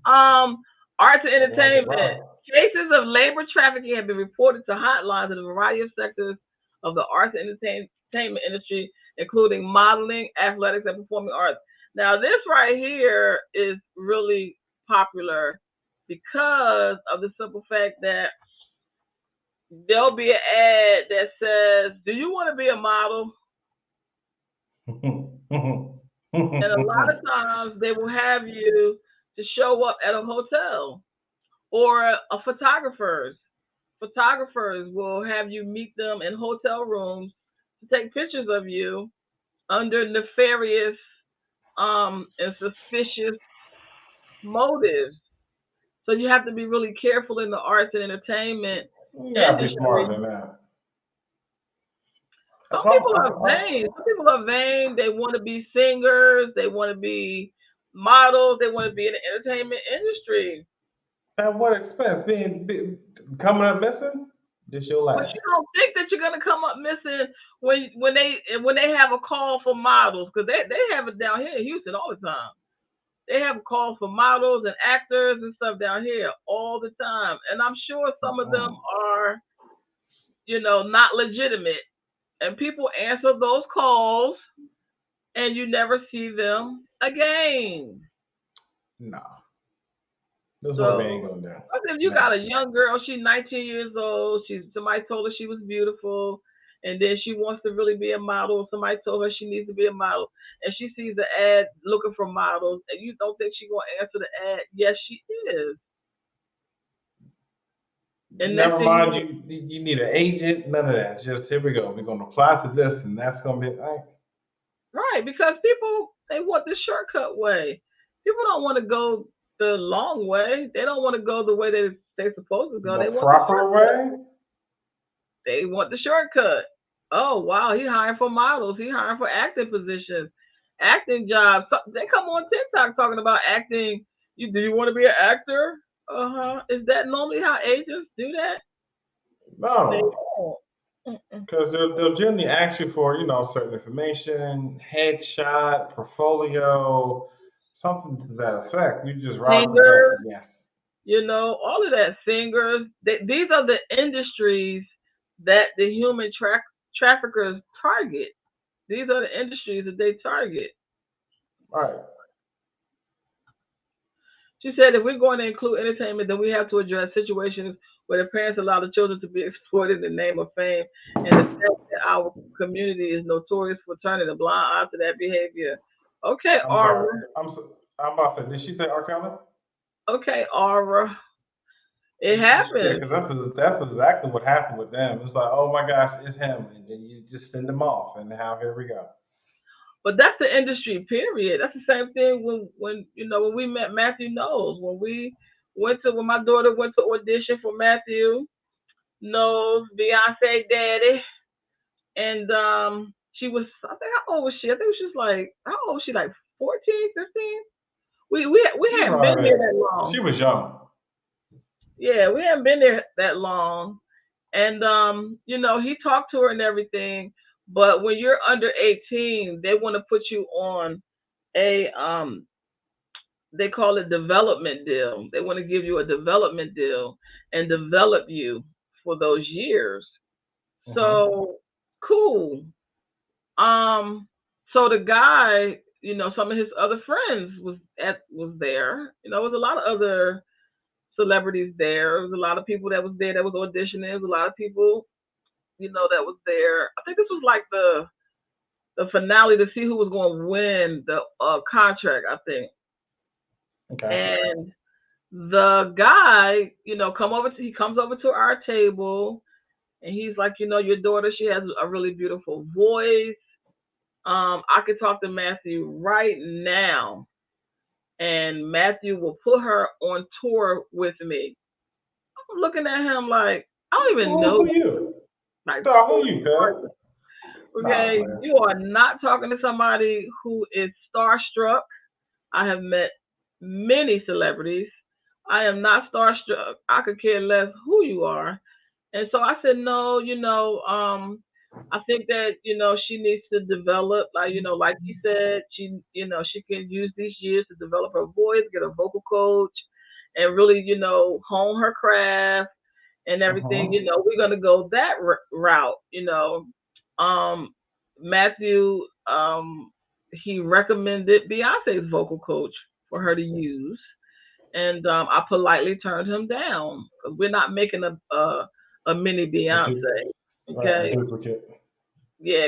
um, arts and All right, all entertainment. right. Cases of labor trafficking have been reported to hotlines in a variety of sectors of the arts and entertainment industry, including modeling, athletics, and performing arts. Now, this right here is really popular because of the simple fact that there'll be an ad that says, "Do you want to be a model?" And a lot of times they will have you to show up at a hotel or a photographer's. Photographers will have you meet them in hotel rooms to take pictures of you under nefarious and suspicious motives. So you have to be really careful in the arts and entertainment You gotta be smarter industry. than that. Some If I'm, people are vain. Some people are vain. They want to be singers. They want to be models. They want to be in the entertainment industry. at what expense? Coming up missing? This your But you last. don't think that you're gonna come up missing when they have a call for models because they have it down here in Houston all the time. They have calls for models and actors and stuff down here all the time, and I'm sure some of them Mm, are not legitimate. And people answer those calls, and you never see them again. no, that's what we ain't So gonna do. what if you No. got a young girl, she's 19 years old, somebody told her she was beautiful, and then she wants to really be a model. Somebody told her she needs to be a model, and she sees the ad looking for models, and you don't think she's gonna answer the ad? Yes, she is. And next Never thing mind. you You need an agent. None of that. Just here we go. We're gonna apply to this, and that's gonna be. right, because people they want the shortcut way. People don't want to go the long way. They don't want to go the way they're supposed to go. The They want the proper shortcut. way? They want the shortcut. Oh wow, he hiring for models. He hiring for acting positions, acting jobs. They come on TikTok talking about acting, Do you want to be an actor? Uh-huh. Is that normally how agents do that? They No, don't. Mm-mm. because they'll generally ask you for, certain information, headshot, portfolio, something to that effect. You just right off the bat, Singers, yes. all of that. Singers. These are the industries that the human traffickers target. These are the industries that they target. Right. She said if we're going to include entertainment, then we have to address situations where the parents allow the children to be exploited in the name of fame, and the fact that our community is notorious for turning a blind eye to that behavior. Okay, I'm Aura. sorry. I'm about to say, did she say R. Kelly? Okay, Aura. It Yeah, happens. because that's exactly what happened with them. It's like, oh my gosh, it's him, and then you just send them off, and now here we go. But that's the industry, period. That's the same thing when we met Matthew Knowles. When my daughter went to audition for Matthew Knowles, Beyonce daddy, and she was, I think, how old was she? I think she was like, how old was she? Like 14, 15? We She was hadn't around been that there age. that She long. was young. Yeah, we hadn't been there that long. And he talked to her and everything. But when you're under 18, they want to put you on a they call it development deal. They want to give you a development deal and develop you for those years. Hmm. So cool. Um, so the guy, some of his other friends was there. There was a lot of other celebrities there. There was a lot of people that was there that was auditioning. There was a lot of people, that was there. I think this was like the finale to see who was going to win the contract. I think, Okay. and the guy, he comes over to our table, and he's like, your daughter, she has a really beautiful voice. I could talk to Matthew right now, and Matthew will put her on tour with me. I'm looking at him like, I don't even know Who you. you? Like, Dog, who you, cuz? Nah, okay, player. you are not talking to somebody who is starstruck. I have met many celebrities. I am not starstruck. I could care less who you are. And so I said, no, I think that, she needs to develop, like, like you said, she can use these years to develop her voice, get a vocal coach, and really, hone her craft and everything. Uh-huh. We're going to go that route. Um, Matthew, he recommended Beyonce's vocal coach for her to use, and I politely turned him down because we're not making a mini A Beyonce. du- right, a Okay, duplicate. yeah,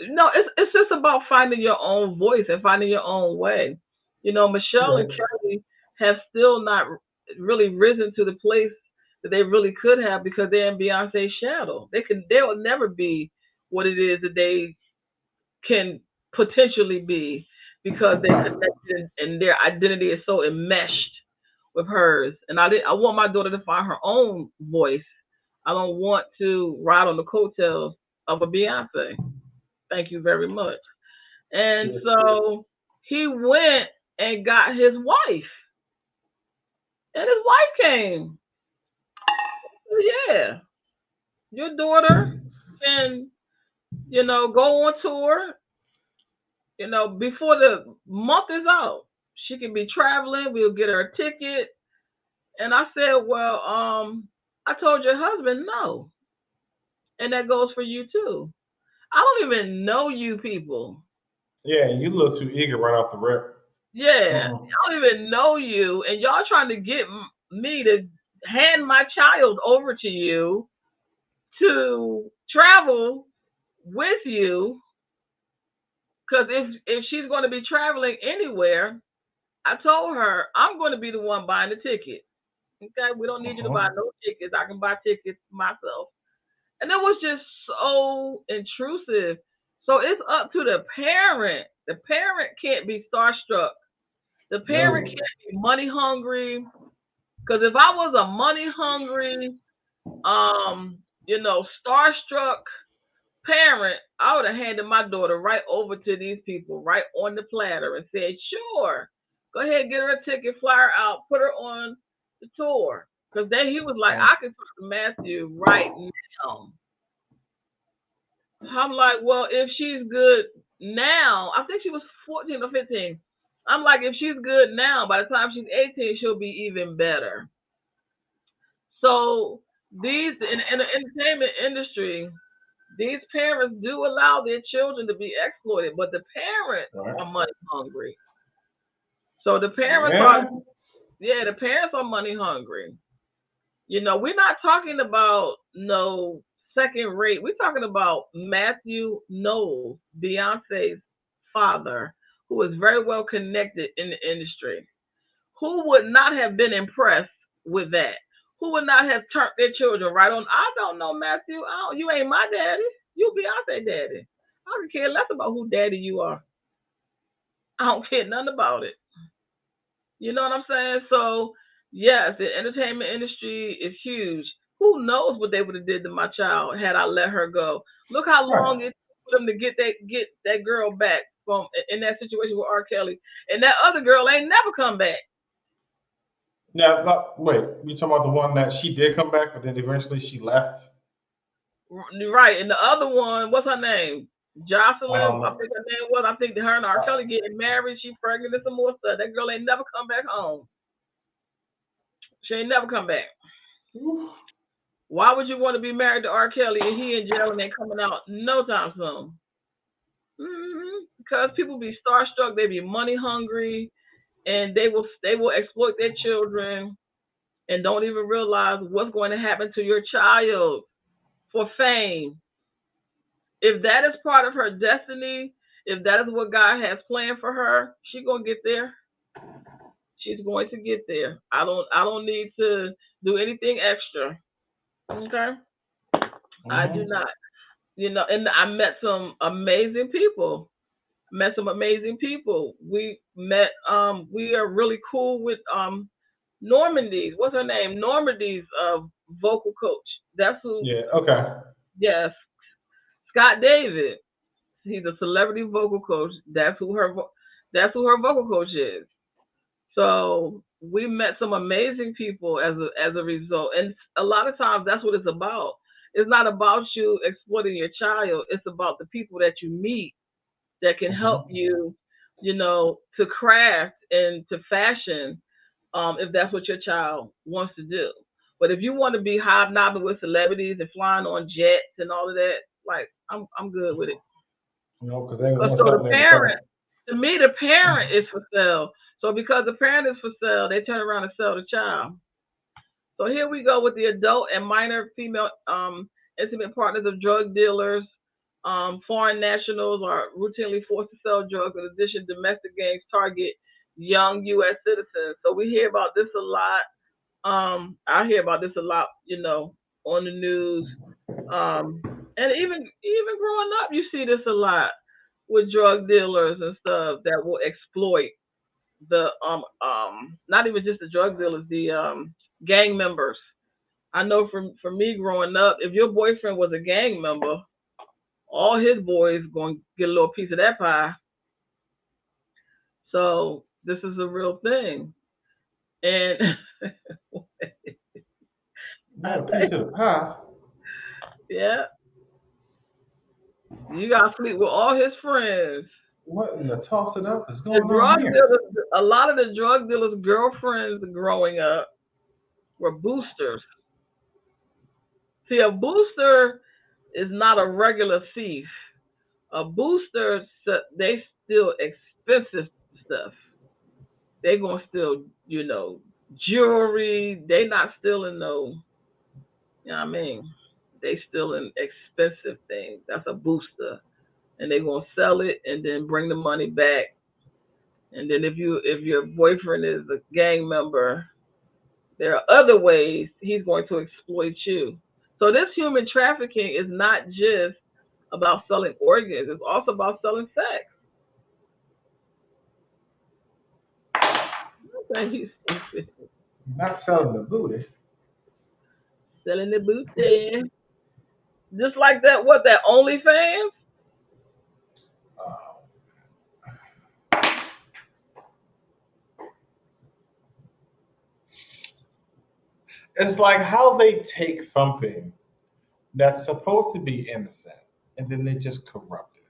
no, it's just about finding your own voice and finding your own way. Michelle Yeah. and Kelly have still not really risen to the place that they really could have because they're in Beyonce's shadow. They will never be what it is that they can potentially be because they're Right. connected and their identity is so enmeshed with hers. And I want my daughter to find her own voice. I don't want to ride on the coattails of a Beyonce. Thank you very much. And Sure. so he went and got his wife, and his wife came. Yeah, your daughter can, go on tour, before the month is out. She can be traveling. We'll get her a ticket. And I said, well, I told your husband no, and that goes for you too. I don't even know you people. Yeah, you look too eager right off the rip. Yeah, Mm-mm. I don't even know you, and y'all trying to get me to hand my child over to you to travel with you. Because if she's going to be traveling anywhere, I told her I'm going to be the one buying the ticket. Okay, we don't need you to buy Uh-huh. no tickets. I can buy tickets myself. And it was just so intrusive. So it's up to the parent. The parent can't be starstruck. The parent No. can't be money hungry. Because if I was a money hungry, starstruck parent, I would have handed my daughter right over to these people, right on the platter, and said, "Sure, Go ahead, get her a ticket, fly her out, put her on the tour. Because then he was like, Right. I can talk to Matthew right now. I'm like, well, if she's good now, I think she was 14 or 15. I'm like, if she's good now, by the time she's 18, she'll be even better. So these in the entertainment industry, these parents do allow their children to be exploited, but the parents Right. are money hungry. So the parents are, Yeah. yeah, the parents are money hungry. We're not talking about no second rate. We're talking about Matthew Knowles, Beyonce's father, who is very well connected in the industry. Who would not have been impressed with that? Who would not have turned their children right on? I don't know, Matthew. You ain't my daddy. You Beyonce daddy. I don't care less about who daddy you are. I don't care nothing about it. You know what I'm saying? So yes, the entertainment industry is huge. Who knows what they would have did to my child had I let her go? Look how Right. long it took for them to get that girl back from in that situation with R. Kelly, and that other girl ain't never come back. Now, wait, you talking about the one that she did come back, but then eventually she left? Right, and the other one, what's her name? I Jocelyn, don't I know. think her name was. I think her and R. Uh, Kelly getting married. She pregnant and some more stuff. That girl ain't never come back home. She ain't never come back. oof. Why would you want to be married to R. Kelly and he in jail and ain't coming out no time soon? Because people be starstruck, they be money hungry, and they will exploit their children and don't even realize what's going to happen to your child for fame. If that is part of her destiny, if that is what God has planned for her, she's gonna get there. She's going to get there. I don't need to do anything extra. Okay? I do Mhm. not. And I met some amazing people. Met some amazing people. We are really cool with Normandy's. What's her name? Normandy's vocal coach. That's who. Yeah. Okay. Yes, Scott David. He's a celebrity vocal coach. That's who her vocal coach is. So we met some amazing people as a result. And a lot of times that's what it's about. It's not about you exploiting your child. It's about the people that you meet that can help Mhm. you, to craft and to fashion, if that's what your child wants to do. But if you want to be hobnobbing with celebrities and flying on jets and all of that, like I'm good with it. Because they Because want so the something in return. parent, to me, the parent is for sale. So because the parent is for sale, they turn around and sell the child. So here we go with the adult and minor female intimate partners of drug dealers. Foreign nationals are routinely forced to sell drugs. In addition, domestic gangs target young U.S. citizens. So we hear about this a lot. I hear about this a lot, on the news. And even growing up, you see this a lot with drug dealers and stuff that will exploit the not even just the drug dealers, the gang members. I know from me growing up, if your boyfriend was a gang member, all his boys going to get a little piece of that pie. So this is a real thing, and I Not a piece think, of the pie. yeah, you got to sleep with all his friends. What in the toss it up is The going on drug here? dealers, a lot of the drug dealers' girlfriends growing up were boosters. See, a booster is not a regular thief. A booster, they steal expensive stuff. They gonna steal, jewelry. They not stealing no, you know what I mean? They stealing expensive things. That's a booster, and they gonna sell it and then bring the money back. And then if your boyfriend is a gang member, there are other ways he's going to exploit you. So this human trafficking is not just about selling organs; it's also about selling sex. You stupid. Not selling the booty. Selling the booty. Just like that, what, that OnlyFans? Uh, it's like how they take something that's supposed to be innocent and then they just corrupt it.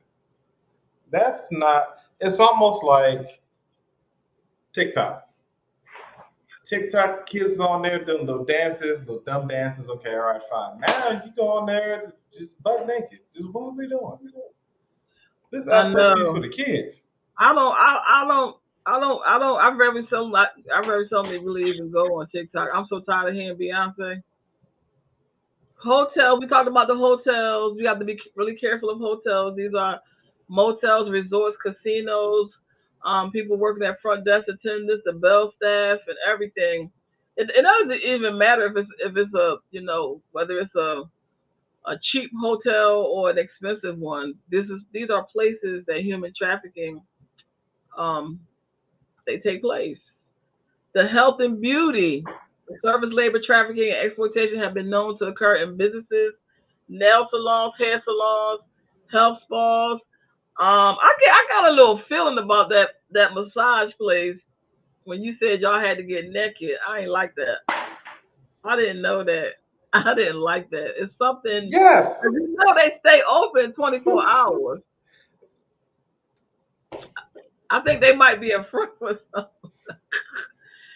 That's not. It's almost like TikTok. TikTok kids on there doing little dances, little dumb dances. Okay, all right, fine. Now you go on there just butt naked. Just what are we doing? This is I supposed to be for know. the kids. I don't. I don't. I very seldom really even go on TikTok. I'm so tired of hearing Beyonce. Hotels. We talked about the hotels. We have to be really careful of hotels. These are motels, resorts, casinos. People working at front desk attendants, the bell staff, and everything. It doesn't even matter if it's a whether it's a cheap hotel or an expensive one. These are places that human trafficking um they take place. The health and beauty, service labor trafficking and exploitation have been known to occur in businesses, nail salons, hair salons, health spas. I got a little feeling about that massage place when you said y'all had to get naked. I ain't like that. I didn't know that. I didn't like that. It's something. Yes. They stay open 24 hours. I think they might be a front or something.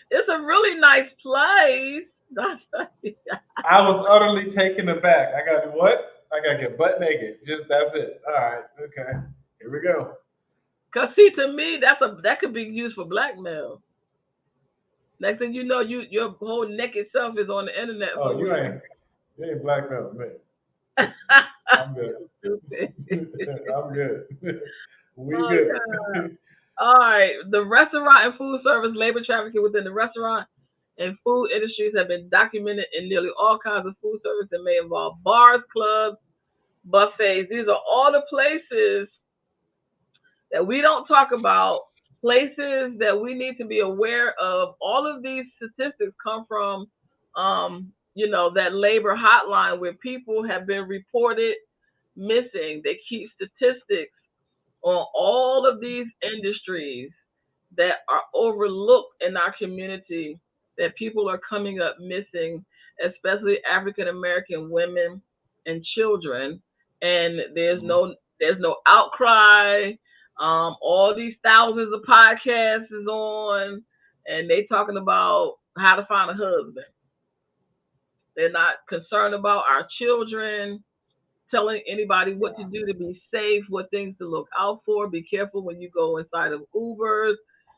It's a really nice place. I was utterly taken aback. I got to what? I got to get butt naked. Just that's it. All right. Okay. Here we go. Cause see, to me, that could be used for blackmail. Next thing you know, your whole naked self is on the internet Oh, somewhere. you ain't blackmailed me. I'm good. Stupid. I'm good. We Oh good. God. All right. The restaurant and food service labor trafficking within the restaurant and food industries have been documented in nearly all kinds of food service that may involve bars, clubs, buffets. These are all the places that we don't talk about, places that we need to be aware of. All of these statistics come from, that labor hotline where people have been reported missing. They keep statistics on all of these industries that are overlooked in our community that people are coming up missing, especially African American women and children. And there's no outcry. All these thousands of podcasts is on, and they talking about how to find a husband. They're not concerned about our children, telling anybody what to do to be safe, what things to look out for. Be careful when you go inside of Ubers.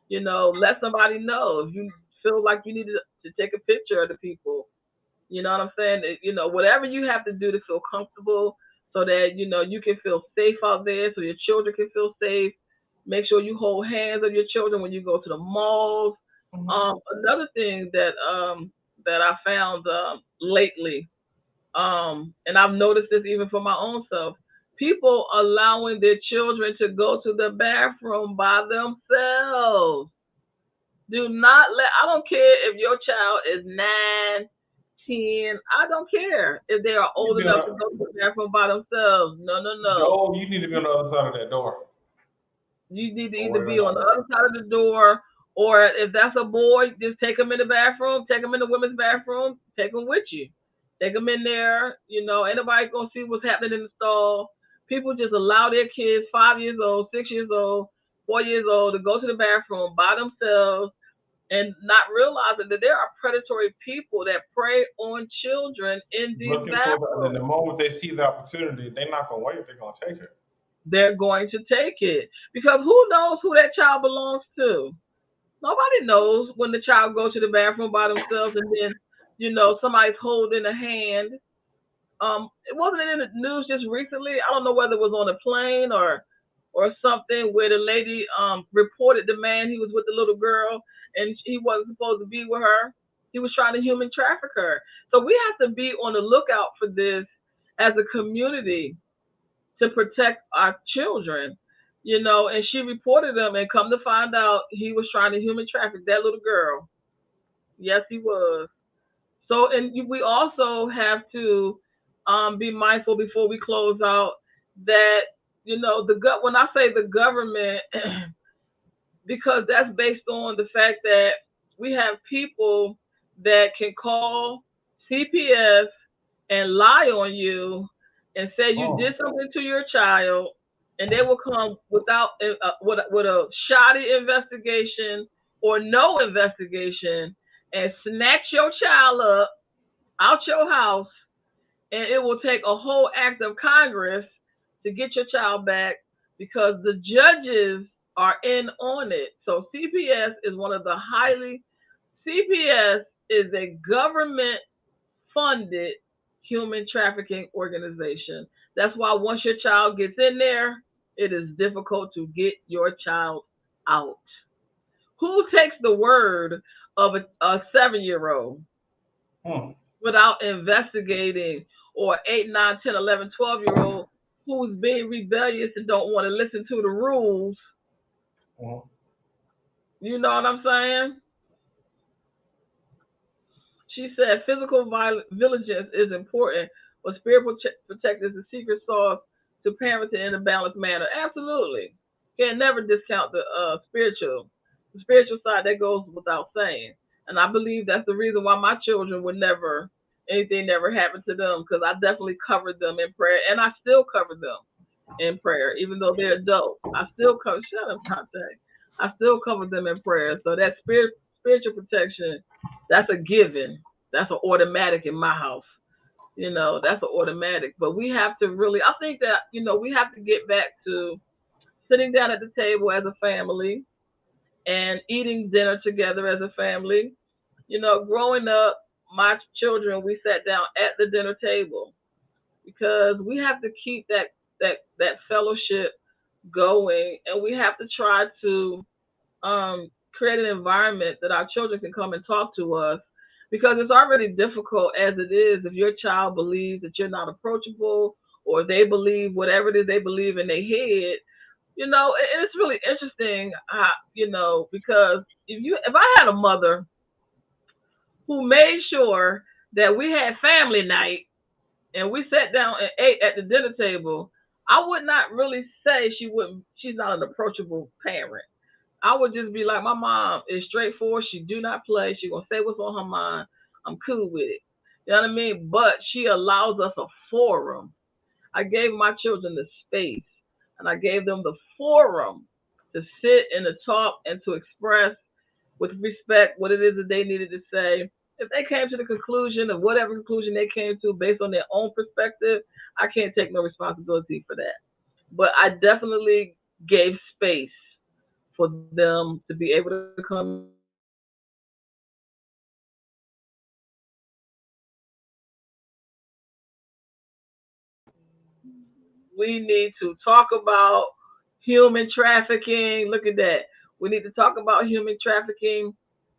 Let somebody know if you feel like you need to take a picture of the people. You know what I'm saying? Whatever you have to do to feel comfortable so that, you can feel safe out there so your children can feel safe. Make sure you hold hands of your children when you go to the malls. Mhm. Another thing that I found lately, and I've noticed this even for my own self. People allowing their children to go to the bathroom by themselves. Do not let. I don't care if your child is 9, 10. I don't care if they are You old be on enough to go to the bathroom by themselves. No, no, no. oh, you need to be on the other side of that door. You need to Don't either worry be about on the that. other side of the door, or if that's a boy, just take him in the bathroom, take him in the women's bathroom, take him with you. Take them in there. Ain't nobody gonna see what's happening in the stall. People just allow their kids, 5 years old, 6 years old, 4 years old, to go to the bathroom by themselves and not realizing that there are predatory people that prey on children in these Looking for the, and then the bathrooms. moment they see the opportunity, they're not gonna wait. They're gonna take it. They're going to take it because who knows who that child belongs to? Nobody knows when the child goes to the bathroom by themselves and then, somebody's holding a hand. It wasn't in the news just recently. I don't know whether it was on a plane or something where the lady reported the man he was with the little girl and he wasn't supposed to be with her. He was trying to human traffic her. So we have to be on the lookout for this as a community to protect our children. And she reported him and come to find out he was trying to human traffic that little girl. Yes, he was. So, and we also have to be mindful before we close out that when I say the government, because that's based on the fact that we have people that can call. CPS and lie on you and say you did Oh, something to your child, and they will come without with a shoddy investigation or no investigation and snatch your child up out your house, and it will take a whole act of Congress to get your child back because the judges are in on it. So CPS is one of the highly CPS is a government funded human trafficking organization. That's why once your child gets in there, it is difficult to get your child out. Who takes the word of a 7-year-old hmm. without investigating, or 8, 9, 10, 11, 12-year old who's being rebellious and don't want to listen to the rules? Hmm. You know what I'm saying? She said physical vigilance is important, but spiritual protect is the secret sauce to parenting in a balanced manner. Absolutely. Can't never discount the spiritual. The spiritual side, that goes without saying. And I believe that's the reason why my children would never, anything never happened to them, because I definitely covered them in prayer. And I still cover them in prayer, even though they're adults. I still cover, shut up, contact. I still cover them in prayer. So that spiritual protection, that's a given. That's an automatic in my house. That's an automatic. But we have to really, I think that, we have to get back to sitting down at the table as a family and eating dinner together as a family. Growing up, my children, we sat down at the dinner table because we have to keep that fellowship going, and we have to try to create an environment that our children can come and talk to us, because it's already difficult as it is if your child believes that you're not approachable, or they believe whatever it is they believe in their head. It's really interesting how, because if I had a mother who made sure that we had family night and we sat down and ate at the dinner table, I would not really say she's not an approachable parent. I would just be like, my mom is straightforward. She do not play. She gonna say what's on her mind. I'm cool with it. You know what I mean? But she allows us a forum. I gave my children the space, and I gave them the forum to sit and to talk and to express with respect what it is that they needed to say. If they came to the conclusion of whatever conclusion they came to based on their own perspective, I can't take no responsibility for that. But I definitely gave space for them to be able to come in and talk and express what it is that they needed to say. We need to talk about human trafficking. Look at that. We need to talk about human trafficking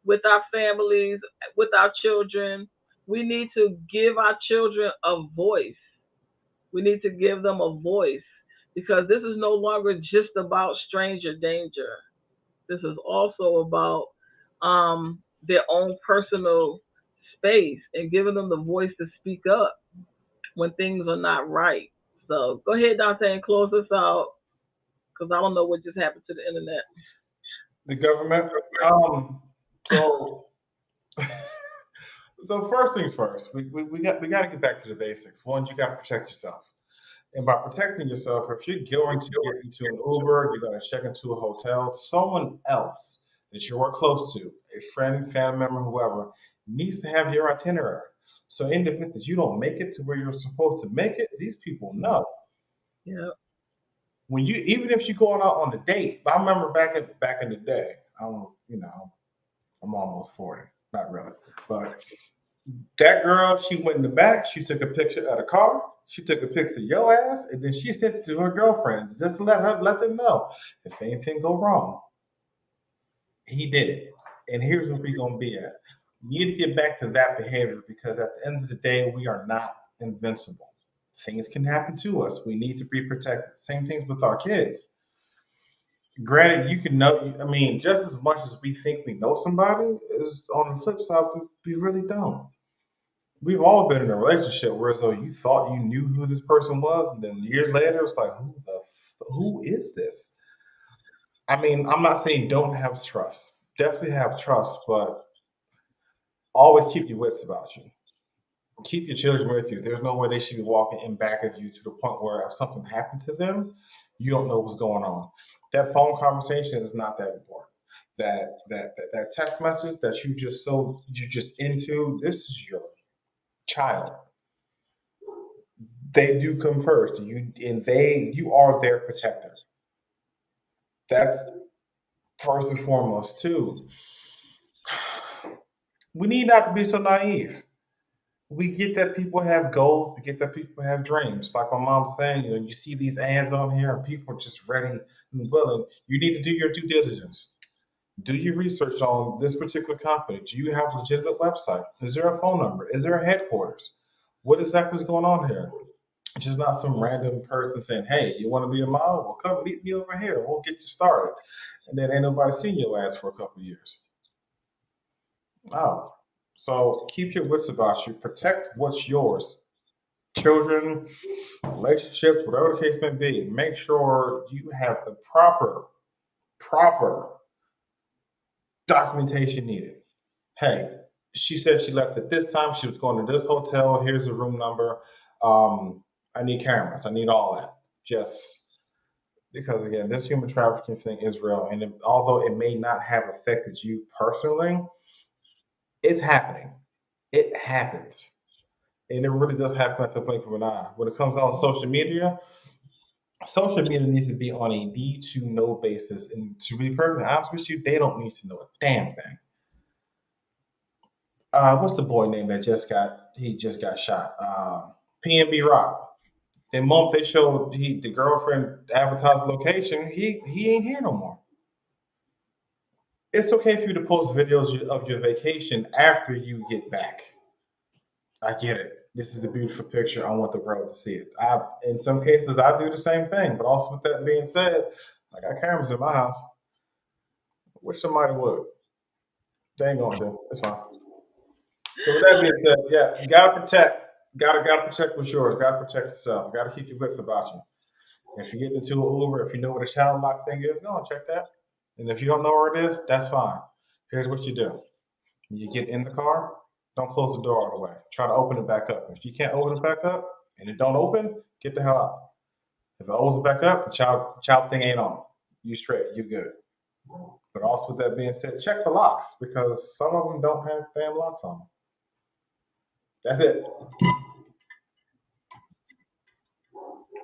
with our families, with our children. We need to give our children a voice. We need to give them a voice, because this is no longer just about stranger danger. This is also about their own personal space and giving them the voice to speak up when things are not right. So go ahead, Dante, and close us out, because I don't know what just happened to the internet. The government. So so first things first, we got to get back to the basics. One, you got to protect yourself. And by protecting yourself, if you're going to get into an Uber, you're going to check into a hotel, someone else that you are close to, a friend, family member, whoever, needs to have your itinerary. So in the event that you don't make it to where you're supposed to make it, these people know. Yeah. When you, even if you're going out on a date, I remember back in the day, I'm almost 40, not really, but that girl, she went in the back, she took a picture of the car, she took a picture of your ass, and then she sent it to her girlfriends just to let them know if anything go wrong, he did it. And here's where we're gonna be at. We need to get back to that behavior, because at the end of the day, we are not invincible. Things can happen to us. We need to be protected. Same things with our kids. Granted, you can know, I mean, just as much as we think we know somebody, is on the flip side, we really don't. We've all been in a relationship where as though you thought you knew who this person was, and then years later it's like, who is this? I mean, I'm not saying don't have trust. Definitely have trust, but always keep your wits about you. Keep your children with you. There's no way they should be walking in back of you to the point where if something happened to them, you don't know what's going on. That phone conversation is not that important. That text message that you just into, this is your child. They do come first. You are their protector. That's first and foremost too. We need not to be so naive. We get that people have goals. We get that people have dreams. Like my mom was saying, you see these ads on here and people are just ready and willing. You need to do your due diligence. Do your research on this particular company. Do you have a legitimate website? Is there a phone number? Is there a headquarters? What exactly is going on here? It's just not some random person saying, hey, you want to be a model? Well, come meet me over here. We'll get you started. And then ain't nobody seen your ass for a couple of years. Oh. So keep your wits about you. Protect what's yours. Children, relationships, whatever the case may be. Make sure you have the proper documentation needed. Hey, she said she left at this time. She was going to this hotel. Here's the room number. I need cameras. I need all that. Just because, again, this human trafficking thing is real. And although it may not have affected you personally, it's happening. It happens. And it really does happen at the blink of an eye. When it comes down to social media needs to be on a need to know basis. And to be perfectly honest with you, they don't need to know a damn thing. What's the boy name that just got shot? PNB Rock. The moment they showed the girlfriend advertised location, he ain't here no more. It's okay for you to post videos of your vacation after you get back. I get it. This is a beautiful picture. I want the world to see it. In some cases, I do the same thing. But also, with that being said, I got cameras in my house. Wish somebody would. They ain't going to. It's fine. So with that being said, yeah, you gotta protect. Gotta protect what's yours. Gotta protect yourself. Gotta keep your wits about you. If you get into an Uber, if you know what a child lock thing is, go and check that. And if you don't know where it is, that's fine. Here's what you do. When you get in the car, don't close the door all the way. Try to open it back up. If you can't open it back up and it don't open, get the hell out. If it opens back up, the child thing ain't on. You straight, you good. But also with that being said, check for locks because some of them don't have damn locks on them. That's it.